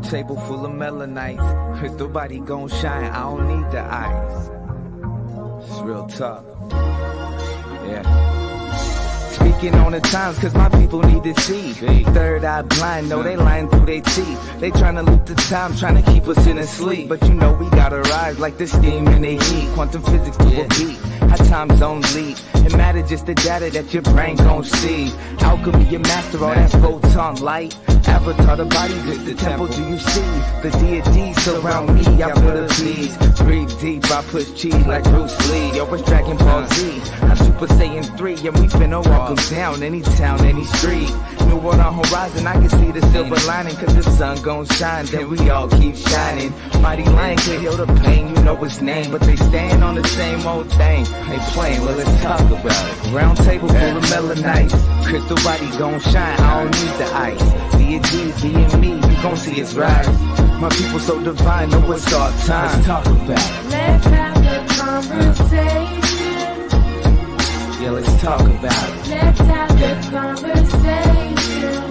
table full of melanites. If the body gon' shine, I don't need the ice. It's real tough. Yeah. Speaking on the times, cause my people need to see. Third eye blind, know they lying through their teeth. They tryna loop the time, tryna keep us in a sleep. But you know we gotta rise like the steam in the heat. Quantum physics to a beat, how time zones lead. It matter just the data that your brain gon' see. Alchemy, you master all that photon light. Avatar, the body, just the temple, do you see? The deities surround me, I put a peace. Breathe deep, I push cheese like Bruce Lee. Yo, it's Dragon Ball Z. I'm Super Saiyan 3, and we finna walk them down. Any town, any street. New world on horizon, I can see the silver lining. Cause the sun gon' shine, then we all keep shining. Mighty lion could heal the pain, you know his name. But they staying on the same old thing. They playing, well let's talk about it. Round table full of melanites. Crystal body gon' shine, I don't need the ice. Deities being me, you gon' see it's right. My people so divine, know it's our time. Let's talk about it. Let's have a conversation. Yeah, let's talk about it. Let's have a conversation.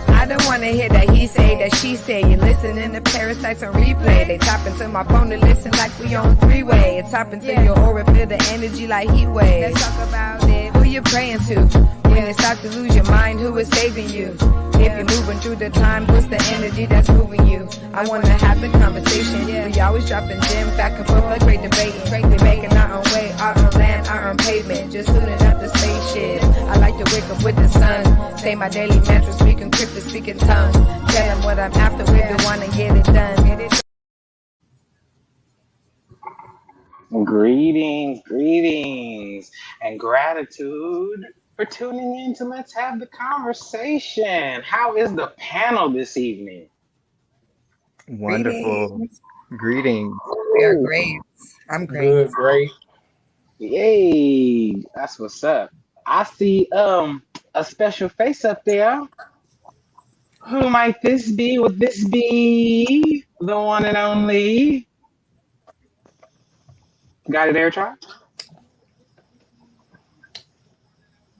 I don't wanna hear that he say, that she say. You're listening to parasites on replay. They tap into my phone to listen like we on three-way. It's tap into your aura, feel the energy like heat waves. Let's talk about it. Who you praying to? When you start to lose your mind, who is saving you? If you're moving through the time, what's the energy that's moving you? I wanna have the conversation. We always dropping gems back and forth like great debating. We making our own way, our own land, our own pavement. Just suiting up the spaceship. I like to wake up with the sun. Say my daily mantra, speaking cryptic, speaking tongues. Tell them what I'm after, we the one and get it done. Greetings, and gratitude for tuning in to Let's Have the Conversation. How is the panel this evening? Wonderful. Greetings. We are great. I'm great. Good, great. Yay, that's what's up. I see a special face up there. Who might this be? Would this be the one and only? Got it there, Charles?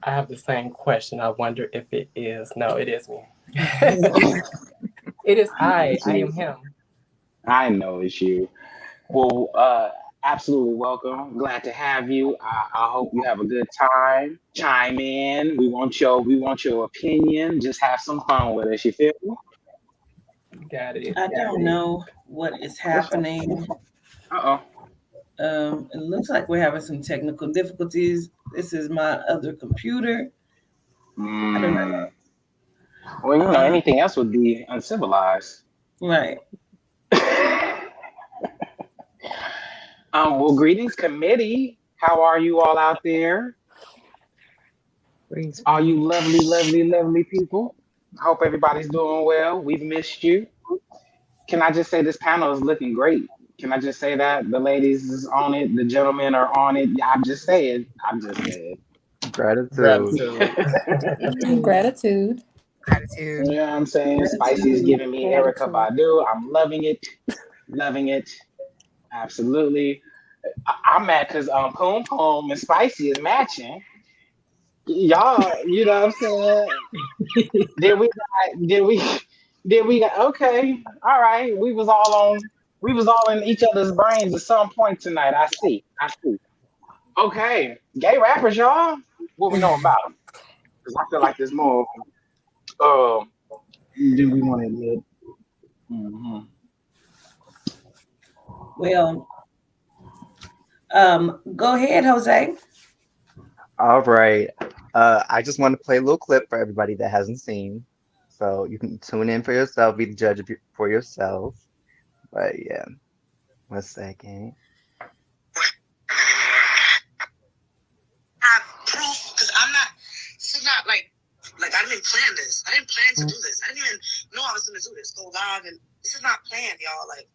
I have the same question. I wonder if it is. No, it is me. It is I. I am him. I know it's you. Well, absolutely welcome. Glad to have you. I hope you have a good time. Chime in. We want your opinion. Just have some fun with us. You feel me? Got it. I don't know what is happening. Uh-oh. It looks like we're having some technical difficulties. This is my other computer. I don't know. Well, you know, anything else would be uncivilized. Right. Well, greetings, committee. How are you all out there? Greetings. Are you lovely, lovely, lovely people? I hope everybody's doing well. We've missed you. Can I just say this panel is looking great? Can I just say that? The ladies is on it. The gentlemen are on it. Yeah, I'm just saying. Gratitude. Gratitude. You know what I'm saying? Spicy is giving me Erica Badu. I'm loving it. Loving it. Absolutely. I'm mad because Poom Poom and Spicy is matching. Y'all, you know what I'm saying? Did we got okay. All right. We was all in each other's brains at some point tonight. I see. Okay. Gay rappers, y'all. What we know about them? Because I feel like there's more of them. Do we want to admit? Mm-hmm. Well, go ahead, Jose. All right. I just want to play a little clip for everybody that hasn't seen. So you can tune in for yourself, be the judge for yourself. But yeah, 1 second. Have proof because I'm not. This is not like I didn't plan this. I didn't plan to do this. I didn't even know I was going to do this. Go live and this is not planned, y'all. Like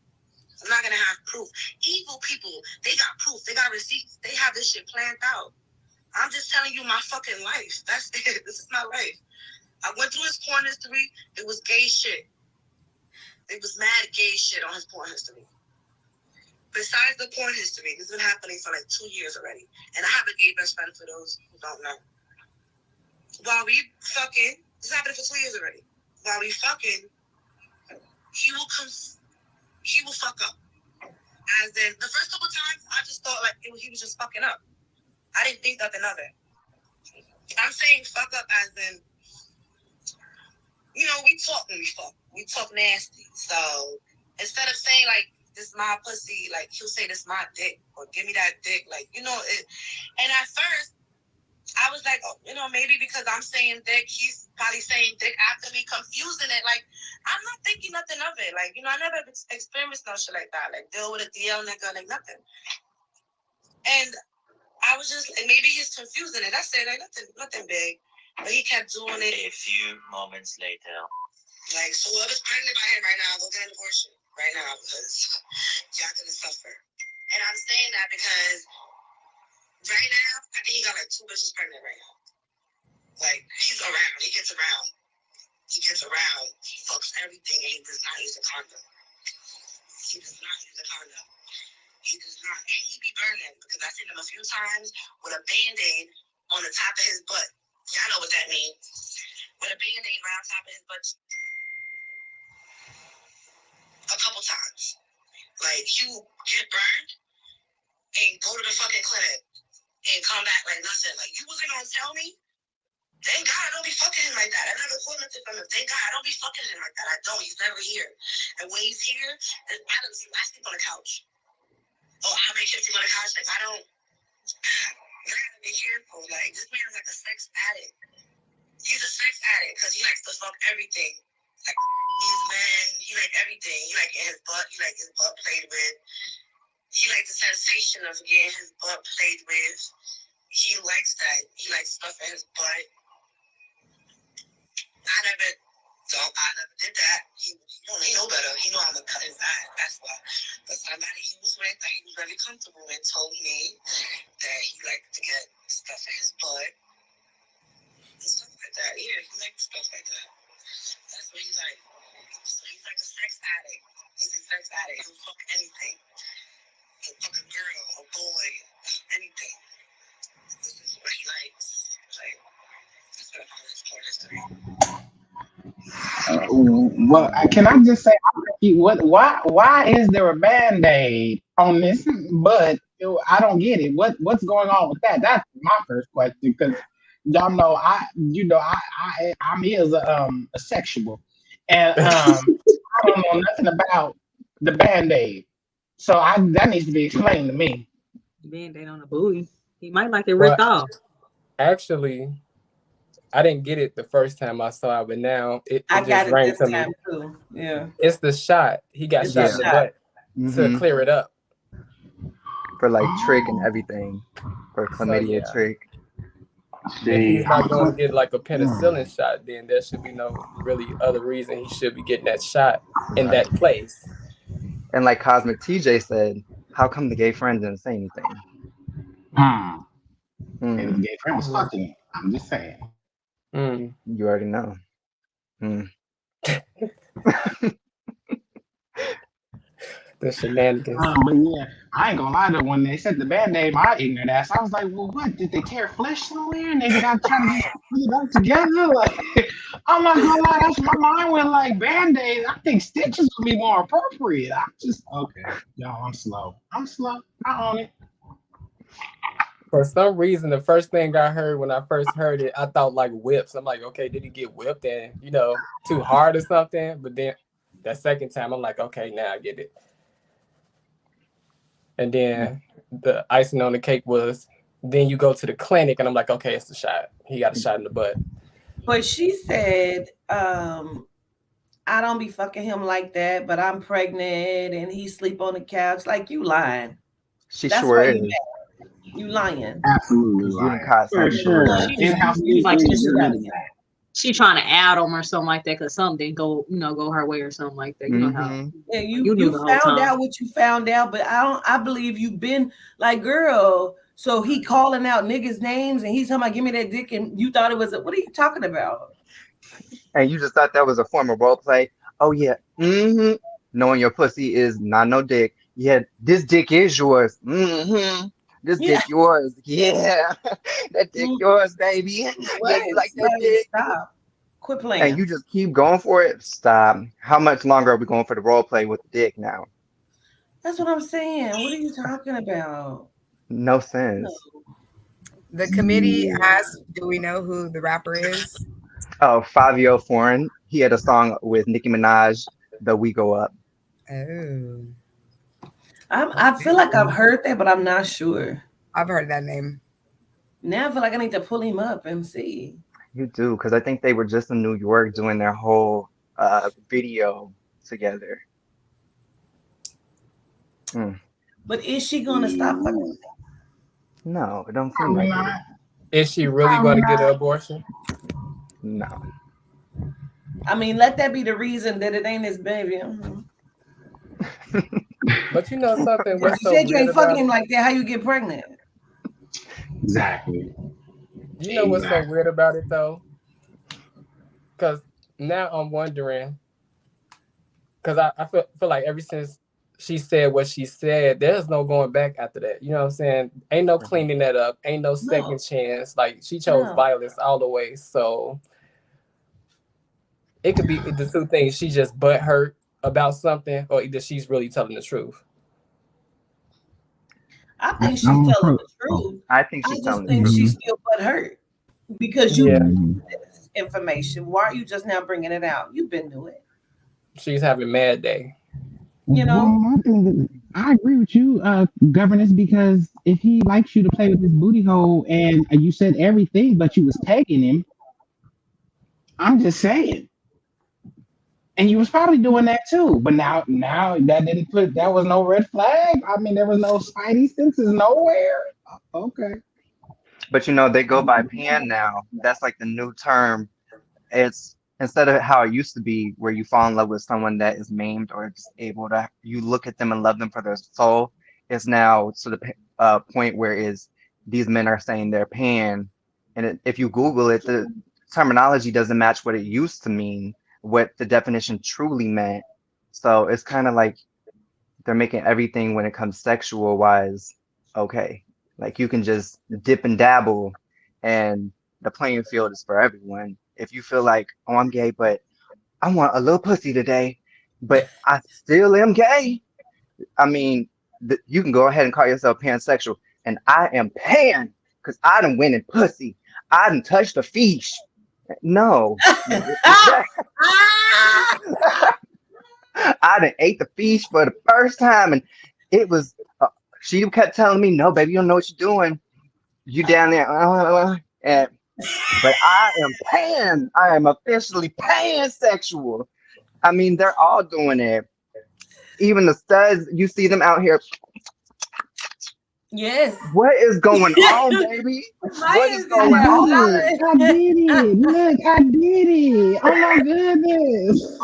I'm not gonna have proof. Evil people, they got proof. They got receipts. They have this shit planned out. I'm just telling you my fucking life. That's it. This is my life. I went through his porn history. It was gay shit. It was mad gay shit on his porn history. Besides the porn history, this has been happening for like 2 years already. And I have a gay best friend for those who don't know. While we fucking, this happened for 2 years already. While we fucking, he will fuck up. As in, the first couple times, I just thought like he was just fucking up. I didn't think nothing of it. I'm saying fuck up as in, you know, we talk when we fuck. We talk nasty. So instead of saying like, this my pussy, like he'll say this my dick or give me that dick, like, you know, it. And at first, I was like, oh, you know, maybe because I'm saying dick, he's probably saying dick after me, confusing it. Like, I'm not thinking nothing of it. Like, you know, I never experienced no shit like that. Like, deal with a DL nigga, like nothing. And I was just, like, maybe he's confusing it. That's it, like nothing big. But he kept doing it. A few moments later. Like, so whoever's pregnant by him right now, go get an abortion right now because y'all gonna suffer. And I'm saying that because right now, I think he got like 2 bitches pregnant right now. Like, he's around. He gets around. He fucks everything, and he does not use a condom. He does not use a condom. He does not. And he be burning because I've seen him a few times with a Band-Aid on the top of his butt. Y'all know what that means. With a Band-Aid right on top of his butt. A couple times. Like, you get burned and go to the fucking clinic and come back like nothing. Like, you wasn't gonna tell me? Thank God I don't be fucking him like that. I never called nothing from him. Thank God I don't be fucking him like that. I don't. He's never here. And when he's here, I sleep on the couch. Oh, I make him sleep on the couch. Like, I gotta be careful. Like, this man is like a sex addict. He's a sex addict because he likes to fuck everything. Like, his man, he like everything. He like his butt. He like his butt played with. He like the sensation of getting his butt played with. He likes that. He likes stuff in his butt. I never did that. He know better. He know I'm gonna cut his ass. That's why. But somebody he was with that he was very comfortable with told me that he liked to get stuff in his butt and stuff like that. Yeah, he likes stuff like that. That's what he like. So he's like a sex addict. He's a sex addict. He'll fuck anything. He'll fuck a girl, a boy, anything. This is what he likes. Like, that's what I found this part history. Well, can I just say, why is there a Band-Aid on this? But I don't get it. What's going on with that? That's my first question because y'all know I'm a sexual, and I don't know nothing about the Band-Aid, so that needs to be explained to me. Band-Aid on a booty. He might like it ripped off. Actually, I didn't get it the first time I saw it, but now it just rang to me. Too. Yeah, it's the shot. He got shot in the butt to clear it up. For like trick and everything. For chlamydia trick. If he's not going to get like a penicillin shot, then there should be no really other reason he should be getting that shot in that place. And like Cosmic TJ said, how come the gay friend didn't say anything? Maybe the gay friend was fucking. I'm just saying. You already know. The shenanigans. But yeah, I ain't gonna lie to when they said the Band-Aid, my ignorant ass, I was like, well, what? Did they tear flesh somewhere and they got trying to put it back together? Like, I'm not gonna lie, that's my mind went like Band-Aid. I think stitches would be more appropriate. I'm just okay. Y'all, I'm slow. I own it. For some reason, the first thing I heard when I first heard it, I thought like whips. I'm like, okay, did he get whipped and too hard or something? But then that second time, I'm like, okay, now I get it. And then the icing on the cake was, then you go to the clinic, and I'm like, okay, it's the shot. He got a shot in the butt. But she said, I don't be fucking him like that, but I'm pregnant and he sleep on the couch. Like, you lying. She That's sure why is. You lying. Absolutely lying. For sure. She trying to add him or something like that because something didn't go her way or something like that. You know how? Yeah, you found out what you found out, but I believe you've been like, girl. So he calling out niggas' names and he's talking about give me that dick, and you thought it was what are you talking about? And you just thought that was a form of role play. Oh yeah. Knowing your pussy is not no dick. Yeah, this dick is yours. This dick yours. Yeah. That dick yours, baby. What? Like that dick. Stop. Quit playing. And you just keep going for it. Stop. How much longer are we going for the role play with dick now? That's what I'm saying. What are you talking about? No sense. The committee asked, do we know who the rapper is? Oh, Fabio Foreign. He had a song with Nicki Minaj, The We Go Up. Oh. I feel like I've heard that, but I'm not sure. I've heard that name. Now I feel like I need to pull him up and see. You do, because I think they were just in New York doing their whole video together. But is she gonna stop fucking? No, it don't seem like it. Is she really going to get an abortion? No. I mean, let that be the reason that it ain't his baby. But you know something? You said you ain't fucking him like that. How you get pregnant? Exactly. You know what's so weird about it though? Because now I'm wondering. Because I feel like ever since she said what she said, there's no going back after that. You know what I'm saying? Ain't no cleaning that up. Ain't no second chance. Like she chose violence all the way. So it could be the two things. She just butt hurt about something, or either she's really telling the truth. I think she's telling the truth. I think she's telling the truth. truth. She's still butt hurt because you knew this information. Why are you just now bringing it out? You've been doing it. She's having mad day. You know, I agree with you, governess, because if he likes you to play with his booty hole and you said everything, but you was tagging him, I'm just saying. And you was probably doing that too. But now that was no red flag. I mean, there was no spidey senses nowhere. Okay. But you know, they go by pan now. That's like the new term. It's instead of how it used to be, where you fall in love with someone that is maimed or disabled, you look at them and love them for their soul. It's now to the point where these men are saying they're pan, and if you Google it, the terminology doesn't match what it used to mean, what the definition truly meant. So it's kind of like they're making everything when it comes sexual wise okay. Like you can just dip and dabble, and the playing field is for everyone. If you feel like, oh, I'm gay, but I want a little pussy today, but I still am gay. I mean, you can go ahead and call yourself pansexual, and I am pan because I done went in pussy. I done touched a fish. No. I done ate the fish for the first time, and it was, she kept telling me, no, baby, you don't know what you're doing. You down there, but I am pan. I am officially pansexual. I mean, they're all doing it. Even the studs, you see them out here. Yes. What is going on, baby? What is going on? I did it. Look, I did it. Oh my goodness.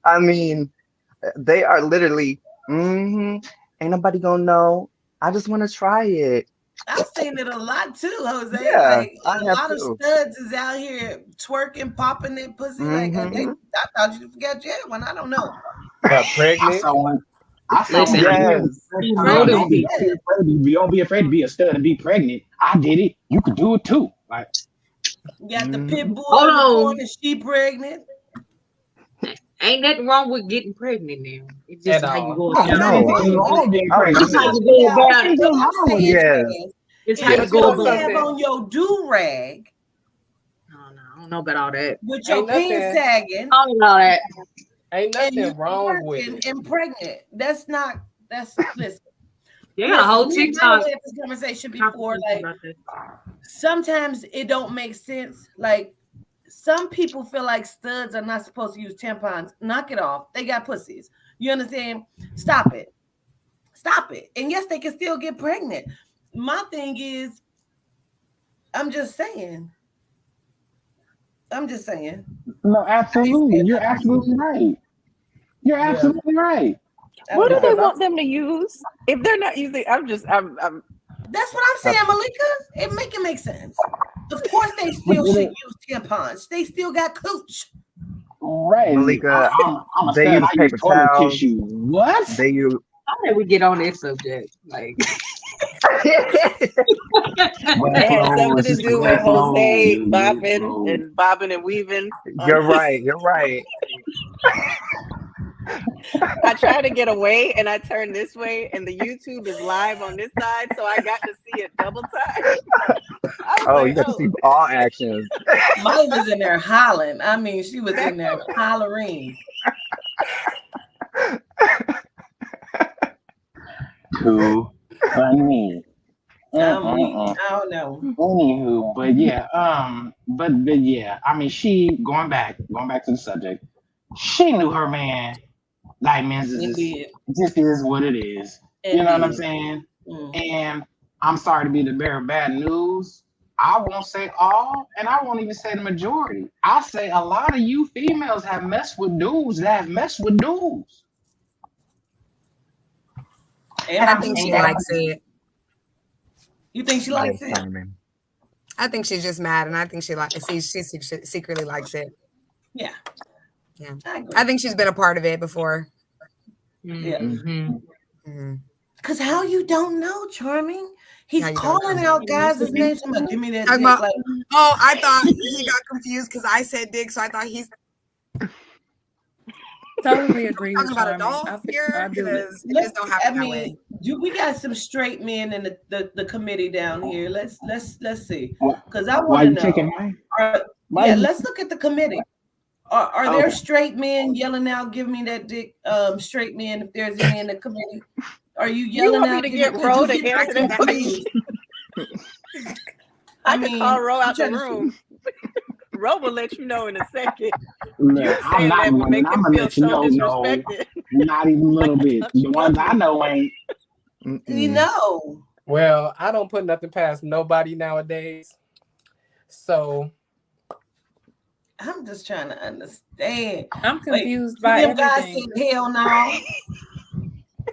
I mean, they are literally, ain't nobody gonna know. I just want to try it. I've seen it a lot too, Jose. Yeah, like a lot of studs is out here twerking, popping their pussy. Like I thought you forgot you had one. I don't know. Got pregnant. I saw don't be afraid to be a stud and be pregnant. I did it. You could do it too. Like you got the pit bull and she pregnant. Ain't nothing wrong with getting pregnant now. It's just how you go about it. Yes. It's how you go about it. On your do-rag. I don't know about all that. With your pants sagging. I don't know that. Ain't nothing wrong with it. And pregnant. That's listen. Yeah, a whole TikTok. We had this conversation before. Like sometimes it don't make sense. Like some people feel like studs are not supposed to use tampons. Knock it off. They got pussies. You understand? Stop it. Stop it. And yes, they can still get pregnant. My thing is, I'm just saying. No, absolutely. You're absolutely right. You're absolutely right. What do they want them to use? If they're not using, I'm That's what I'm saying, Malika. It make sense. Of course, they still should use tampons. They still got cooch. Right, Malika. They use paper towels. What? They use. How did we get on this subject? Like, Wet It had something to clothes, do with wet Jose clothes, bobbing and weaving. You're right. You're right. I tried to get away and I turned this way, and the YouTube is live on this side, so I got to see it double time. I was Oh, like, you got to oh. see all actions. Molly was in there hollering. I mean, she was in there hollering. Too funny. I'm weak. I don't know. Anywho, but yeah, I mean, she going back to the subject. She knew her man. Like, man, this is what it is. You know what I'm saying? And I'm sorry to be the bearer of bad news. I won't say all, and I won't even say the majority. I say a lot of you females have messed with dudes that have messed with dudes. And I think she likes it. You think she likes it? I think she's just mad, and I think she secretly likes it. Yeah. Yeah. I think she's been a part of it before. Yeah. Because how you don't know, Charming? He's calling out guys' names. I'm like, give me that dick. Like, oh, I thought he got confused because I said dick, so I thought he's totally agree with talking about a dog here because it just don't happen that way. We got some straight men in the committee down here. Let's see, because I want to know. Let's look at the committee. Are there straight men yelling out, "Give me that dick"? Straight men, if there's any in the committee, are you yelling out? Me to get Ro to answer that question? I can call Ro out the room. Ro will let you know in a second. Look, I'm gonna let you know. No, not even a little bit. The ones I know ain't. You know. Well, I don't put nothing past nobody nowadays. So I'm just trying to understand. I'm confused by everything. Hell no.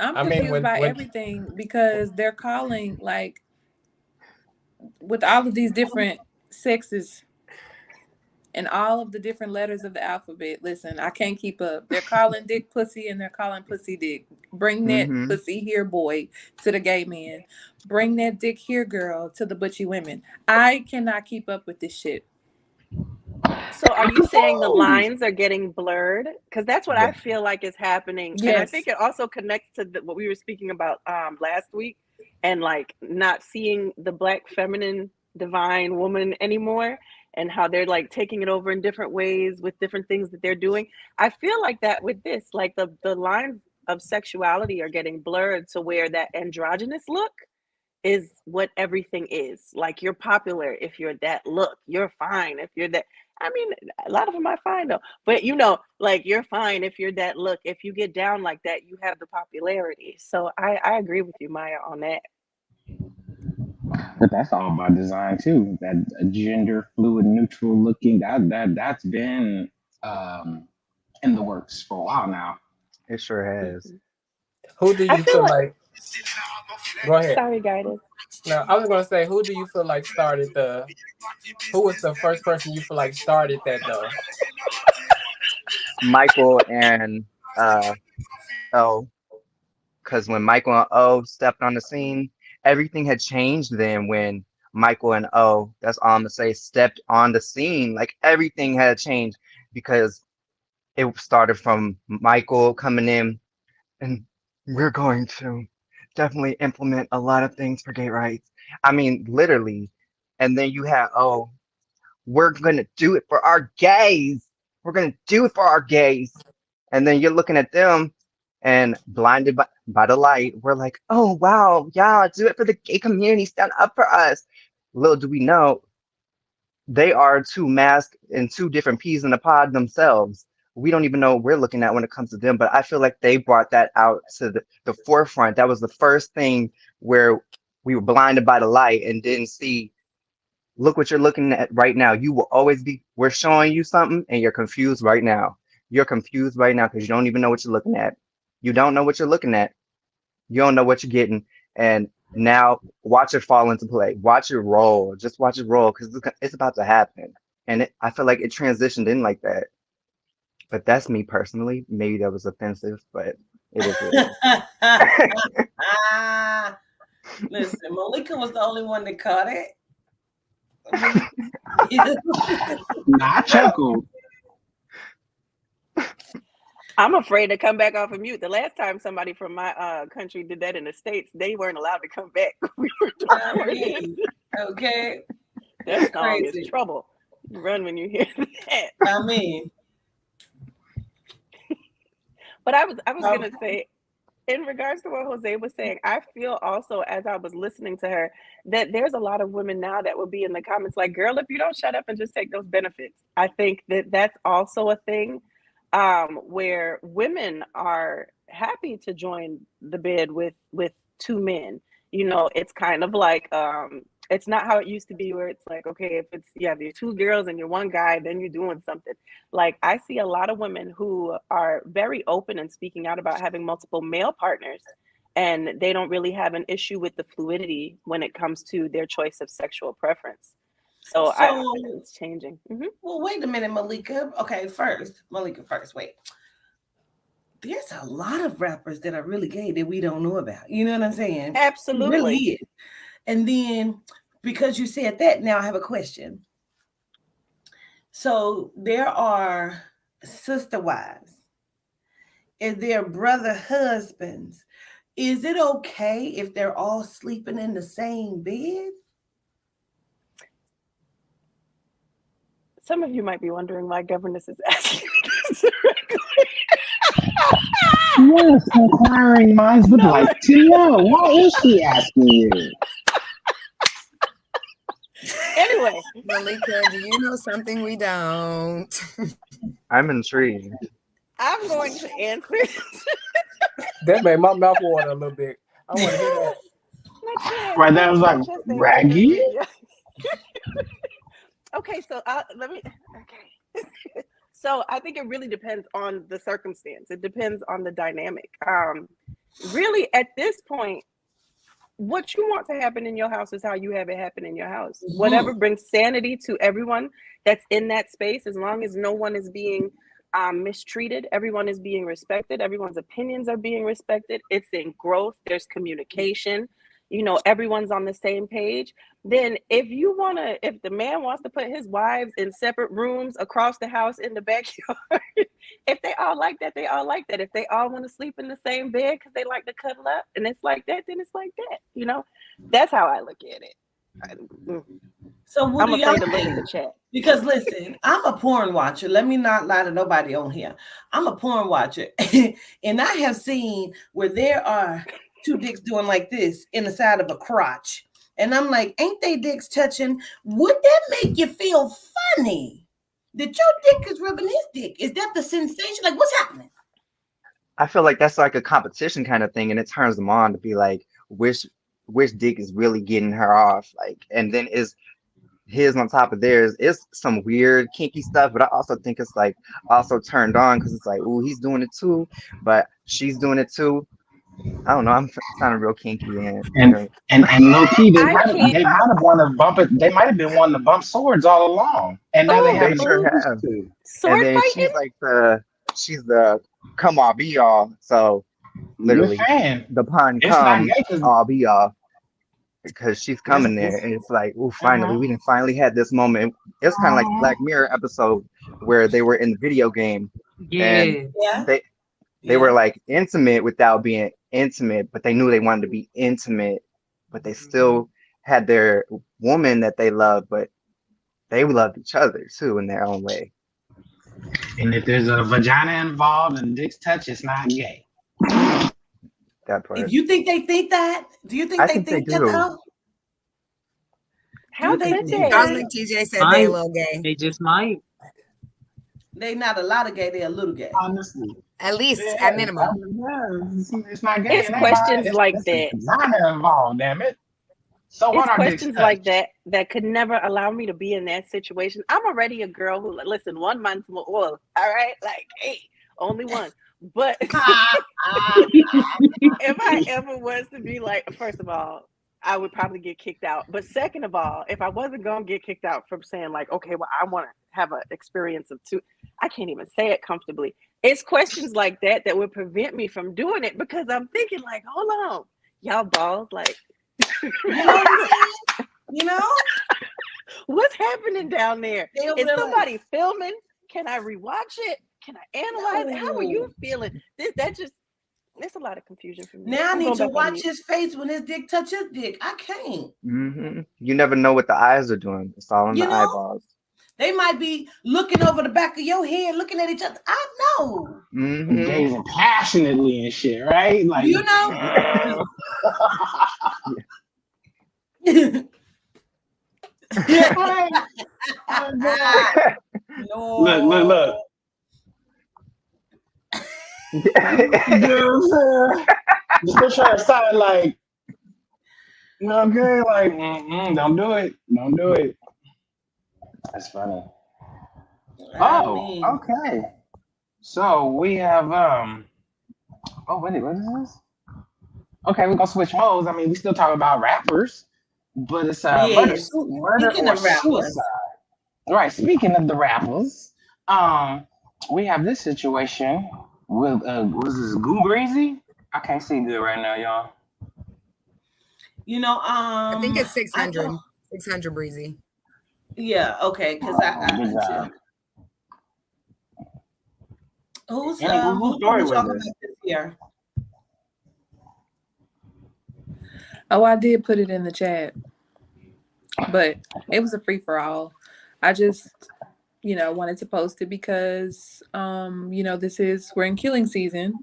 I'm confused by everything because they're calling like with all of these different sexes and all of the different letters of the alphabet. Listen, I can't keep up. They're calling dick pussy and they're calling pussy dick. Bring that pussy here, boy, to the gay men. Bring that dick here, girl, to the butchy women. I cannot keep up with this shit. So are you saying the lines are getting blurred? Because that's what I feel like is happening. Yes. And I think it also connects to what we were speaking about last week and like not seeing the Black feminine divine woman anymore and how they're like taking it over in different ways with different things that they're doing. I feel like that with this, like the lines of sexuality are getting blurred to where that androgynous look is what everything is. Like you're popular if you're that look, you're fine if you're that. I mean, a lot of them are fine though, but you know, like you're fine if you're that look. If you get down like that, you have the popularity. So I agree with you, Maya, on that. But that's all by design too. That gender fluid, neutral looking. That's been in the works for a while now. It sure has. Who do you feel like? Go ahead. Sorry, guided. No, I was gonna say, who do you feel like started the? Who was the first person you feel like started that though? Michael and O, because when Michael and O stepped on the scene, everything had changed. Then when Michael and O, that's all I'm gonna say, stepped on the scene, like everything had changed because it started from Michael coming in, and we're going to definitely implement a lot of things for gay rights. I mean, literally. And then you have, oh, we're going to do it for our gays. We're going to do it for our gays. And then you're looking at them and blinded by the light. We're like, oh, wow, yeah, do it for the gay community. Stand up for us. Little do we know, they are two masks and two different peas in the pod themselves. We don't even know what we're looking at when it comes to them, but I feel like they brought that out to the forefront. That was the first thing where we were blinded by the light and didn't see, look what you're looking at right now. You will always be, we're showing you something and you're confused right now. You're confused right now because you don't even know what you're looking at. You don't know what you're looking at. You don't know what you're getting. And now watch it fall into play. Watch it roll. Just watch it roll because it's about to happen. And I feel like it transitioned in like that. But that's me personally. Maybe that was offensive, but it is what it is. Listen, Malika was the only one that caught it. Nah, I chuckled. I'm afraid to come back off of mute. The last time somebody from my country did that in the States, they weren't allowed to come back. We were recording. Okay. That song is trouble. You run when you hear that. I mean. But I was gonna say, in regards to what Jose was saying, I feel also, as I was listening to her, that there's a lot of women now that will be in the comments like, girl, if you don't shut up and just take those benefits. I think that that's also a thing where women are happy to join the bed with two men. You know, it's kind of like, it's not how it used to be where it's like, okay, if you're two girls and you're one guy, then you're doing something. Like, I see a lot of women who are very open and speaking out about having multiple male partners, and they don't really have an issue with the fluidity when it comes to their choice of sexual preference. So I think it's changing. Mm-hmm. Well, wait a minute, Malika. Okay, Malika first, wait. There's a lot of rappers that are really gay that we don't know about. You know what I'm saying? Absolutely. It really is. And then, because you said that, now I have a question. So there are sister wives and their brother husbands. Is it okay if they're all sleeping in the same bed? Some of you might be wondering why Governess is asking this. Yes, inquiring minds would like to know. Why is she asking you? Anyway, Malika, do you know something we don't? I'm intrigued. I'm going to answer. That made my mouth water a little bit. I want to hear that. Right, that was like raggy. Okay, so let me. Okay. So I think it really depends on the circumstance. It depends on the dynamic. Really, at this point, what you want to happen in your house is how you have it happen in your house. Mm-hmm. Whatever brings sanity to everyone that's in that space, as long as no one is being mistreated, everyone is being respected, everyone's opinions are being respected, it's in growth, there's communication, you know, everyone's on the same page. Then if the man wants to put his wives in separate rooms across the house in the backyard, if they all like that, they all like that. If they all want to sleep in the same bed because they like to cuddle up and it's like that, then it's like that. You know, that's how I look at it. So what I'm do afraid y'all to look think? at the chat. Because listen, I'm a porn watcher. Let me not lie to nobody on here. I'm a porn watcher. And I have seen where there are two dicks doing like this in the side of a crotch. And I'm like, ain't they dicks touching? Would that make you feel funny? That your dick is rubbing his dick? Is that the sensation? Like, what's happening? I feel like that's like a competition kind of thing, and it turns them on to be like, which dick is really getting her off, like, and then is his on top of theirs. It's some weird kinky stuff, but I also think it's like also turned on because it's like, oh, he's doing it too, but she's doing it too. I don't know. I'm sounding real kinky and low key, they might have wanted to bump it. They might have been wanting to bump swords all along, and now they have. Sure have. Sword and then fighting? she's the come all be all. So literally, the pun come all be all because she's coming there, and it's like, oh, finally, we can finally had this moment. It's kind of like Black Mirror episode where they were in the video game, and they were like intimate without being intimate, but they knew they wanted to be intimate, but they still had their woman that they loved, but they loved each other too in their own way. And if there's a vagina involved and dicks touch, it's not gay. That part. If you think they think that, do you think they think that though? How they think? I think TJ said they a little gay. They just might. They not a lot of gay, they a little gay. Honestly. At least at minimum. It's not gay. It's questions like that. Vagina involved, damn it. So it's questions like that could never allow me to be in that situation. I'm already a girl who, listen, 1 month more oil, all right? Like, hey, only one. But if I ever was to be like, first of all, I would probably get kicked out. But second of all, if I wasn't going to get kicked out from saying like, okay, well, I want to have an experience of two, I can't even say it comfortably. It's questions like that would prevent me from doing it because I'm thinking like, hold on, y'all balls, like, You know what I'm saying? You know? What's happening down there? They over Is there somebody like, filming? Can I rewatch it? Can I analyze it? How are you no. feeling? There's a lot of confusion for me. Now I I'm need going to back on watch mute. his face when his dick touch his dick. I can't. You never know what the eyes are doing. It's all in You the know? eyeballs. They might be looking over the back of your head, looking at each other. I know. Gazing passionately and shit, right? Like, You know? No. Look. You know what I'm saying? Just trying to sound like, okay, like, don't do it. Don't do it. That's funny. Oh, okay. So we have oh wait, what is this? Okay, we're gonna switch modes. I mean, we still talk about rappers, but it's murder Speaking or of rappers. suicide. All right, speaking of the rappers, we have this situation with what is this, Goo Breezy? I can't see good right now, y'all. You know, I think it's 600. 600 Breezy. Yeah, okay, because good job. Who's whose story was talking this? about this here? Oh, I did put it in the chat, but it was a free for all. I just, wanted to post it because, we're in killing season.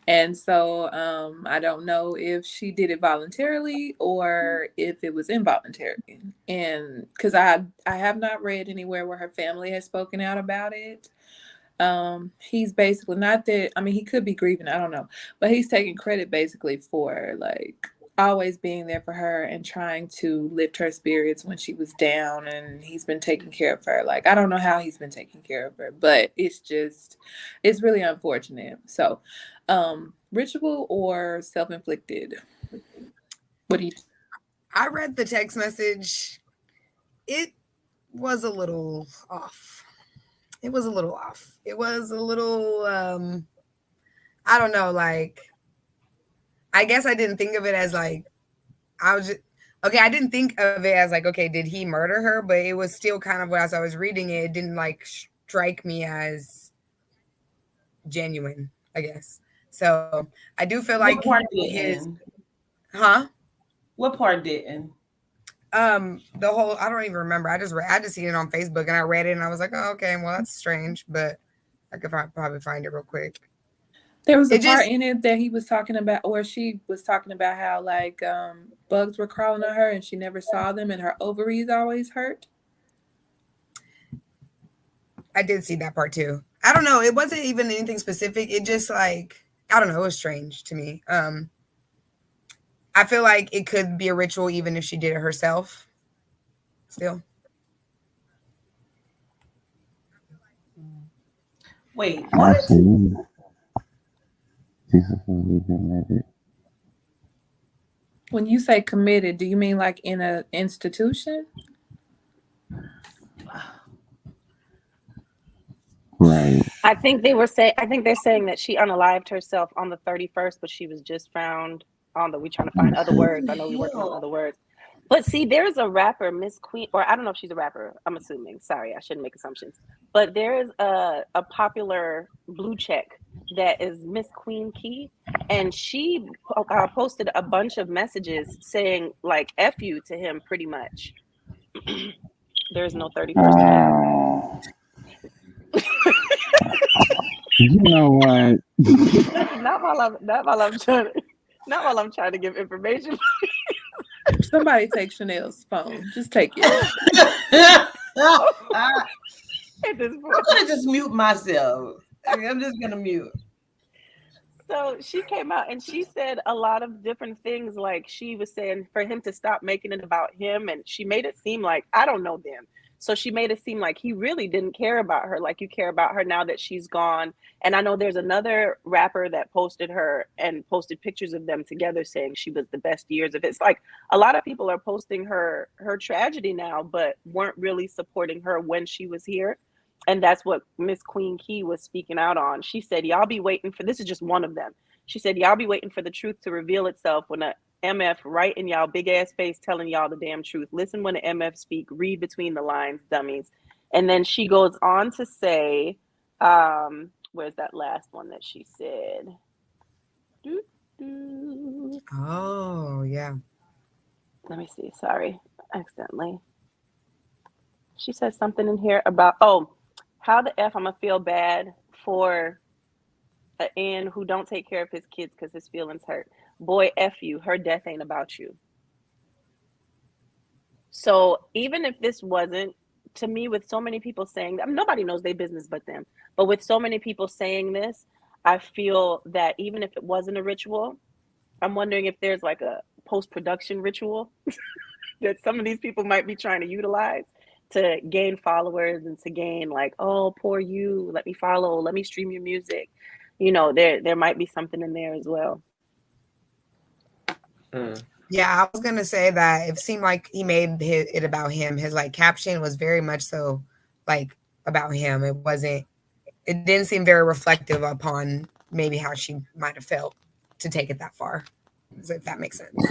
And so I don't know if she did it voluntarily or if it was involuntary. And because I have not read anywhere where her family has spoken out about it. He's basically not that, he could be grieving, I don't know, but he's taking credit basically for like always being there for her and trying to lift her spirits when she was down, and he's been taking care of her. Like, I don't know how he's been taking care of her, but it's really unfortunate. So, ritual or self-inflicted? What do you think? I read the text message. It was a little off. It was a little, I don't know, like, I guess I didn't think of it as like, I didn't think of it as like, okay, did he murder her? But it was still kind of, as I was reading it, it didn't like strike me as genuine, I guess. So I do feel like What part didn't? What part didn't? The whole, I don't even remember. I just seen it on Facebook and I read it and I was like, oh, okay, well, that's strange, but I could probably find it real quick. There was a part in it that he was talking about, or she was talking about how like bugs were crawling on her and she never saw them and her ovaries always hurt. I did see that part too. I don't know. It wasn't even anything specific. It just like, I don't know. It was strange to me. I feel like it could be a ritual even if she did it herself. Still. Wait, what? When you say committed, do you mean like in an institution? Right. I think they're saying that she unalived herself on the 31st, but she was just found on we trying to find other words. I know we're working on other words. But see, there's a rapper, Miss Queen, or I don't know if she's a rapper. I'm assuming. Sorry, I shouldn't make assumptions. But there is a popular blue check that is Miss Queen Key, and she posted a bunch of messages saying like "F you" to him, pretty much. There's no 31st. You know what? Not while I'm trying to give information. Somebody take Chanel's phone. Just take it. At this point, I'm gonna just mute myself. I'm just gonna mute. So she came out and she said a lot of different things. Like she was saying for him to stop making it about him, and she made it seem like, I don't know them. So she made it seem like he really didn't care about her, like you care about her now that she's gone. And I know there's another rapper that posted her and posted pictures of them together saying she was the best years of it. It's like a lot of people are posting her tragedy now, but weren't really supporting her when she was here. And that's what Miss Queen Key was speaking out on. She said, y'all be waiting for, this is just one of them. She said, y'all be waiting for the truth to reveal itself when MF right in y'all big ass face telling y'all the damn truth. Listen when the MF speak, read between the lines, dummies. And then she goes on to say, where's that last one that she said? Oh, yeah. Let me see. Sorry, accidentally. She said something in here about, how the F I'm gonna feel bad for an N who don't take care of his kids because his feelings hurt. Boy, F you. Her death ain't about you. So even if this wasn't, to me, with so many people saying that, nobody knows their business but them. But with so many people saying this, I feel that even if it wasn't a ritual, I'm wondering if there's like a post-production ritual that some of these people might be trying to utilize to gain followers and to gain like, oh, poor you, let me follow, let me stream your music. You know, there might be something in there as well. Yeah, I was gonna say that it seemed like he made it about him. His like caption was very much so like about him. It didn't seem very reflective upon maybe how she might have felt to take it that far. If that makes sense.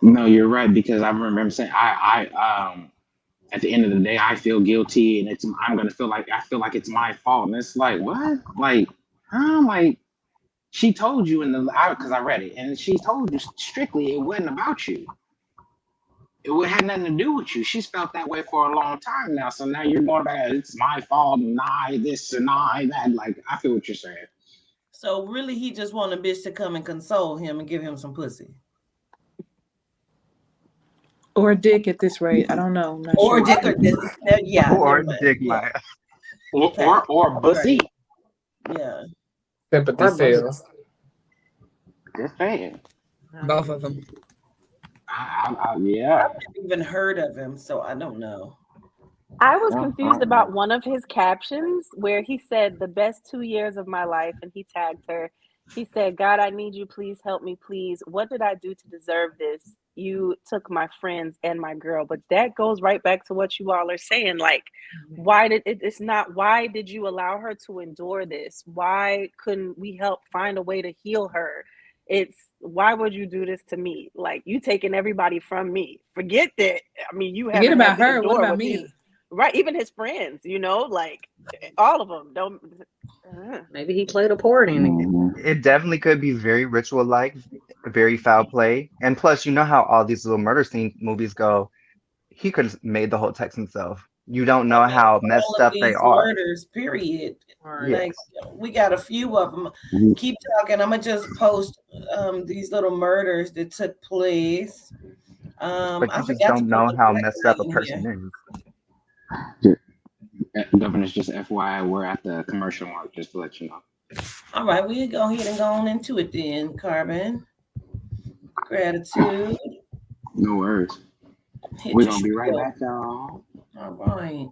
No, you're right, because I remember saying I at the end of the day I feel guilty and I'm gonna feel like it's my fault. And it's like, what? Like, like she told you because I read it, and she told you strictly it wasn't about you. It had nothing to do with you. She's felt that way for a long time now. So now you're going back, it's my fault, and I this and I that. Like, I feel what you're saying. So really, he just want a bitch to come and console him and give him some pussy. Or a dick at this rate. I don't know. I'm not or sure. Dick or dick. Yeah. Or dick, yeah. Or pussy. Yeah. Sympathy sales. Just saying. Both of them. Yeah. I've never even heard of him, so I don't know. I was confused about one of his captions where he said the best 2 years of my life, and he tagged her. He said, God, I need you. Please help me, please. What did I do to deserve this? You took my friends and my girl. But that goes right back to what you all are saying. Like, why did you allow her to endure this? Why couldn't we help find a way to heal her? It's, why would you do this to me? Like, you taking everybody from me. Forget that. I mean, you forget about her. What about me? Right, even his friends, you know, like all of them. Don't. Maybe he played a part in it. It definitely could be very ritual-like, very foul play. And plus, you know how all these little murder scene movies go. He could have made the whole text himself. You don't know how messed up they are. Murders, period. Yes. Like, we got a few of them. Keep talking. I'm gonna just post these little murders that took place. But you just don't know how messed up a person is. Governors, just FYI, we're at the commercial mark, just to let you know. All right, we go ahead and go on into it then, Carbon. Gratitude. No worries. We're going to be right back, y'all. All right.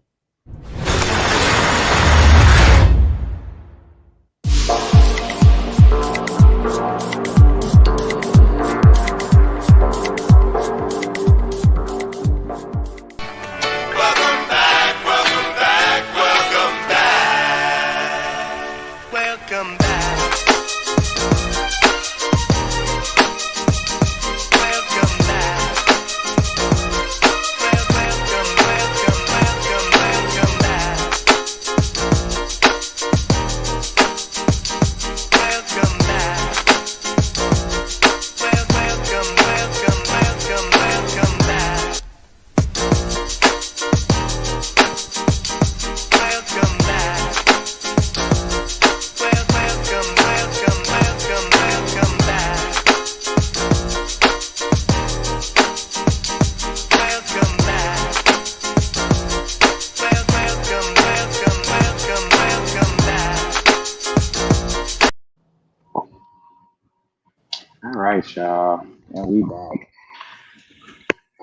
Y'all, and we back.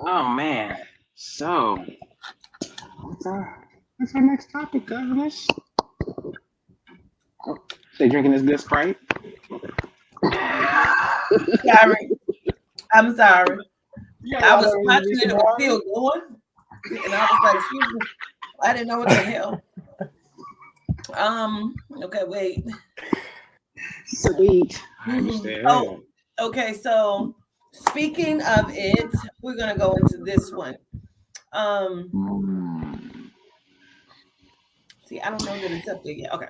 Oh man, so what's our next topic, governors? Oh, they drinking this good Sprite? Sorry, I'm sorry. I was watching it, it was still going, and I was like, "Excuse me," I didn't know what the hell. Okay, wait. Sweet. I understand. Oh. Okay, so Speaking of it, we're gonna go into this one. See, I don't know that it's up there yet. Okay.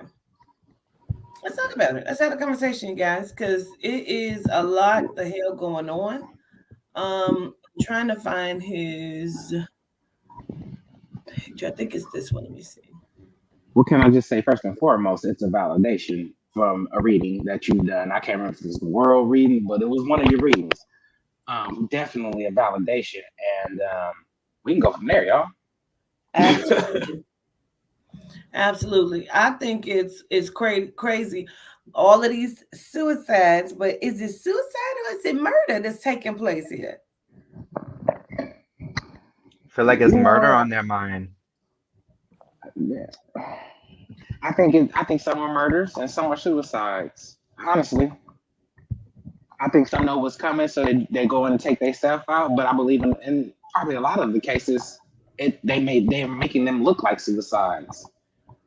Let's talk about it. Let's have a conversation, guys, because it is a lot the hell going on. Trying to find his picture. I think it's this one. Let me see. What can I just say? First and foremost, it's a validation from a reading that you've done. I can't remember if it was the world reading, but it was one of your readings. Definitely a validation, and we can go from there, y'all. Absolutely. Absolutely. I think it's crazy. All of these suicides, but is it suicide or is it murder that's taking place here? I feel like it's murder on their mind. Yeah. I think some are murders and some are suicides. Honestly, I think some know what's coming, so they go in and take themselves out. But I believe in probably a lot of the cases, they're making them look like suicides.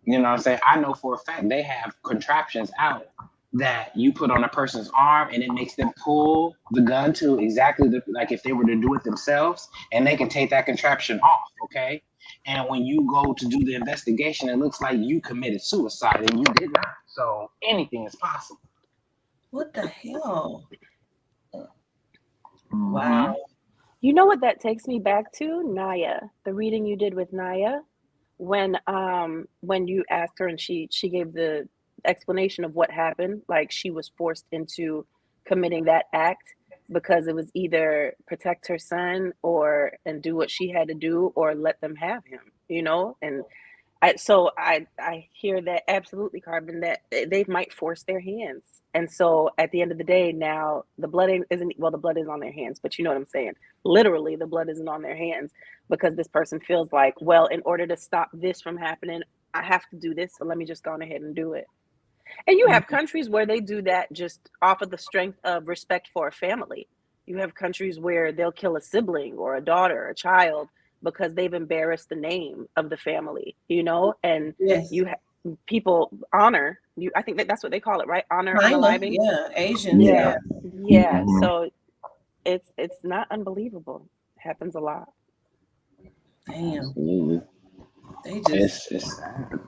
You know what I'm saying? I know for a fact they have contraptions out that you put on a person's arm and it makes them pull the gun to exactly like if they were to do it themselves, and they can take that contraption off, okay? And when you go to do the investigation, it looks like you committed suicide and you did not. So anything is possible. What the hell? Wow. You know what that takes me back to? Naya, the reading you did with Naya. When you asked her and she gave the explanation of what happened, like she was forced into committing that act because it was either protect her son and do what she had to do or let them have him, you know? And I hear that absolutely, Carbon, that they might force their hands. And so at the end of the day, now the blood the blood is on their hands, but you know what I'm saying? Literally, the blood isn't on their hands because this person feels like, well, in order to stop this from happening, I have to do this. So let me just go on ahead and do it. And you have countries where they do that just off of the strength of respect for a family. You have countries where they'll kill a sibling or a daughter or a child because they've embarrassed the name of the family, you know, and people honor you. I think that's what they call it, right? Honor unaliving. Yeah, Asians. Yeah. So it's not unbelievable. It happens a lot. Damn. Absolutely. They just. It's sad.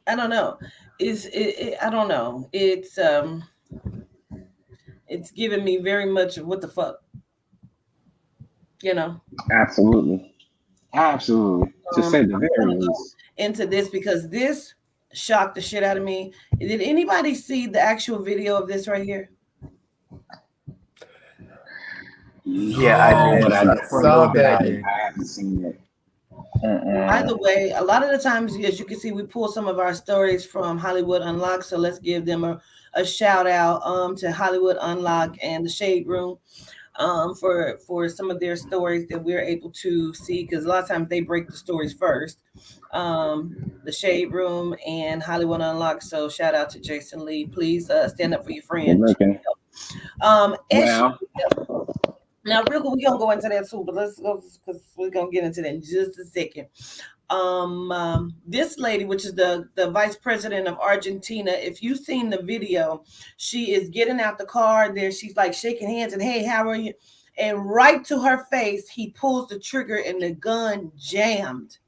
I don't know. I don't know. It's giving me very much of what the fuck. You know. Absolutely. To say the very least. Into this because this shocked the shit out of me. Did anybody see the actual video of this right here? Yeah, I did. But I saw that. I haven't seen it. Either way, a lot of the times, as you can see, we pull some of our stories from Hollywood Unlocked. So let's give them a shout out to Hollywood Unlocked and the Shade Room for some of their stories that we're able to see, because a lot of times they break the stories first. The Shade Room and Hollywood Unlocked. So shout out to Jason Lee. Please stand up for your friends. Now, real quick, we're gonna go into that too, but let's go because we're gonna get into that in just a second. This lady, which is the vice president of Argentina, if you've seen the video, she is getting out the car. There, she's like shaking hands and, hey, how are you? And right to her face, he pulls the trigger and the gun jammed.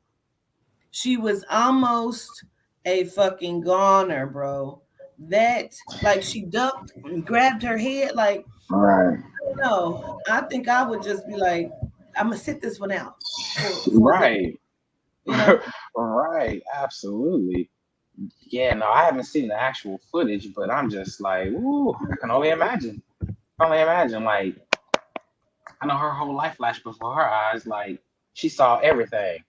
She was almost a fucking goner, bro. That, like, she ducked and grabbed her head, like, right. No, I think I would just be like, I'm gonna sit this one out. Right. You know? Right. Absolutely. Yeah, no, I haven't seen the actual footage, but I'm just like, ooh, I can only imagine. Like, I know her whole life flashed before her eyes. Like, she saw everything.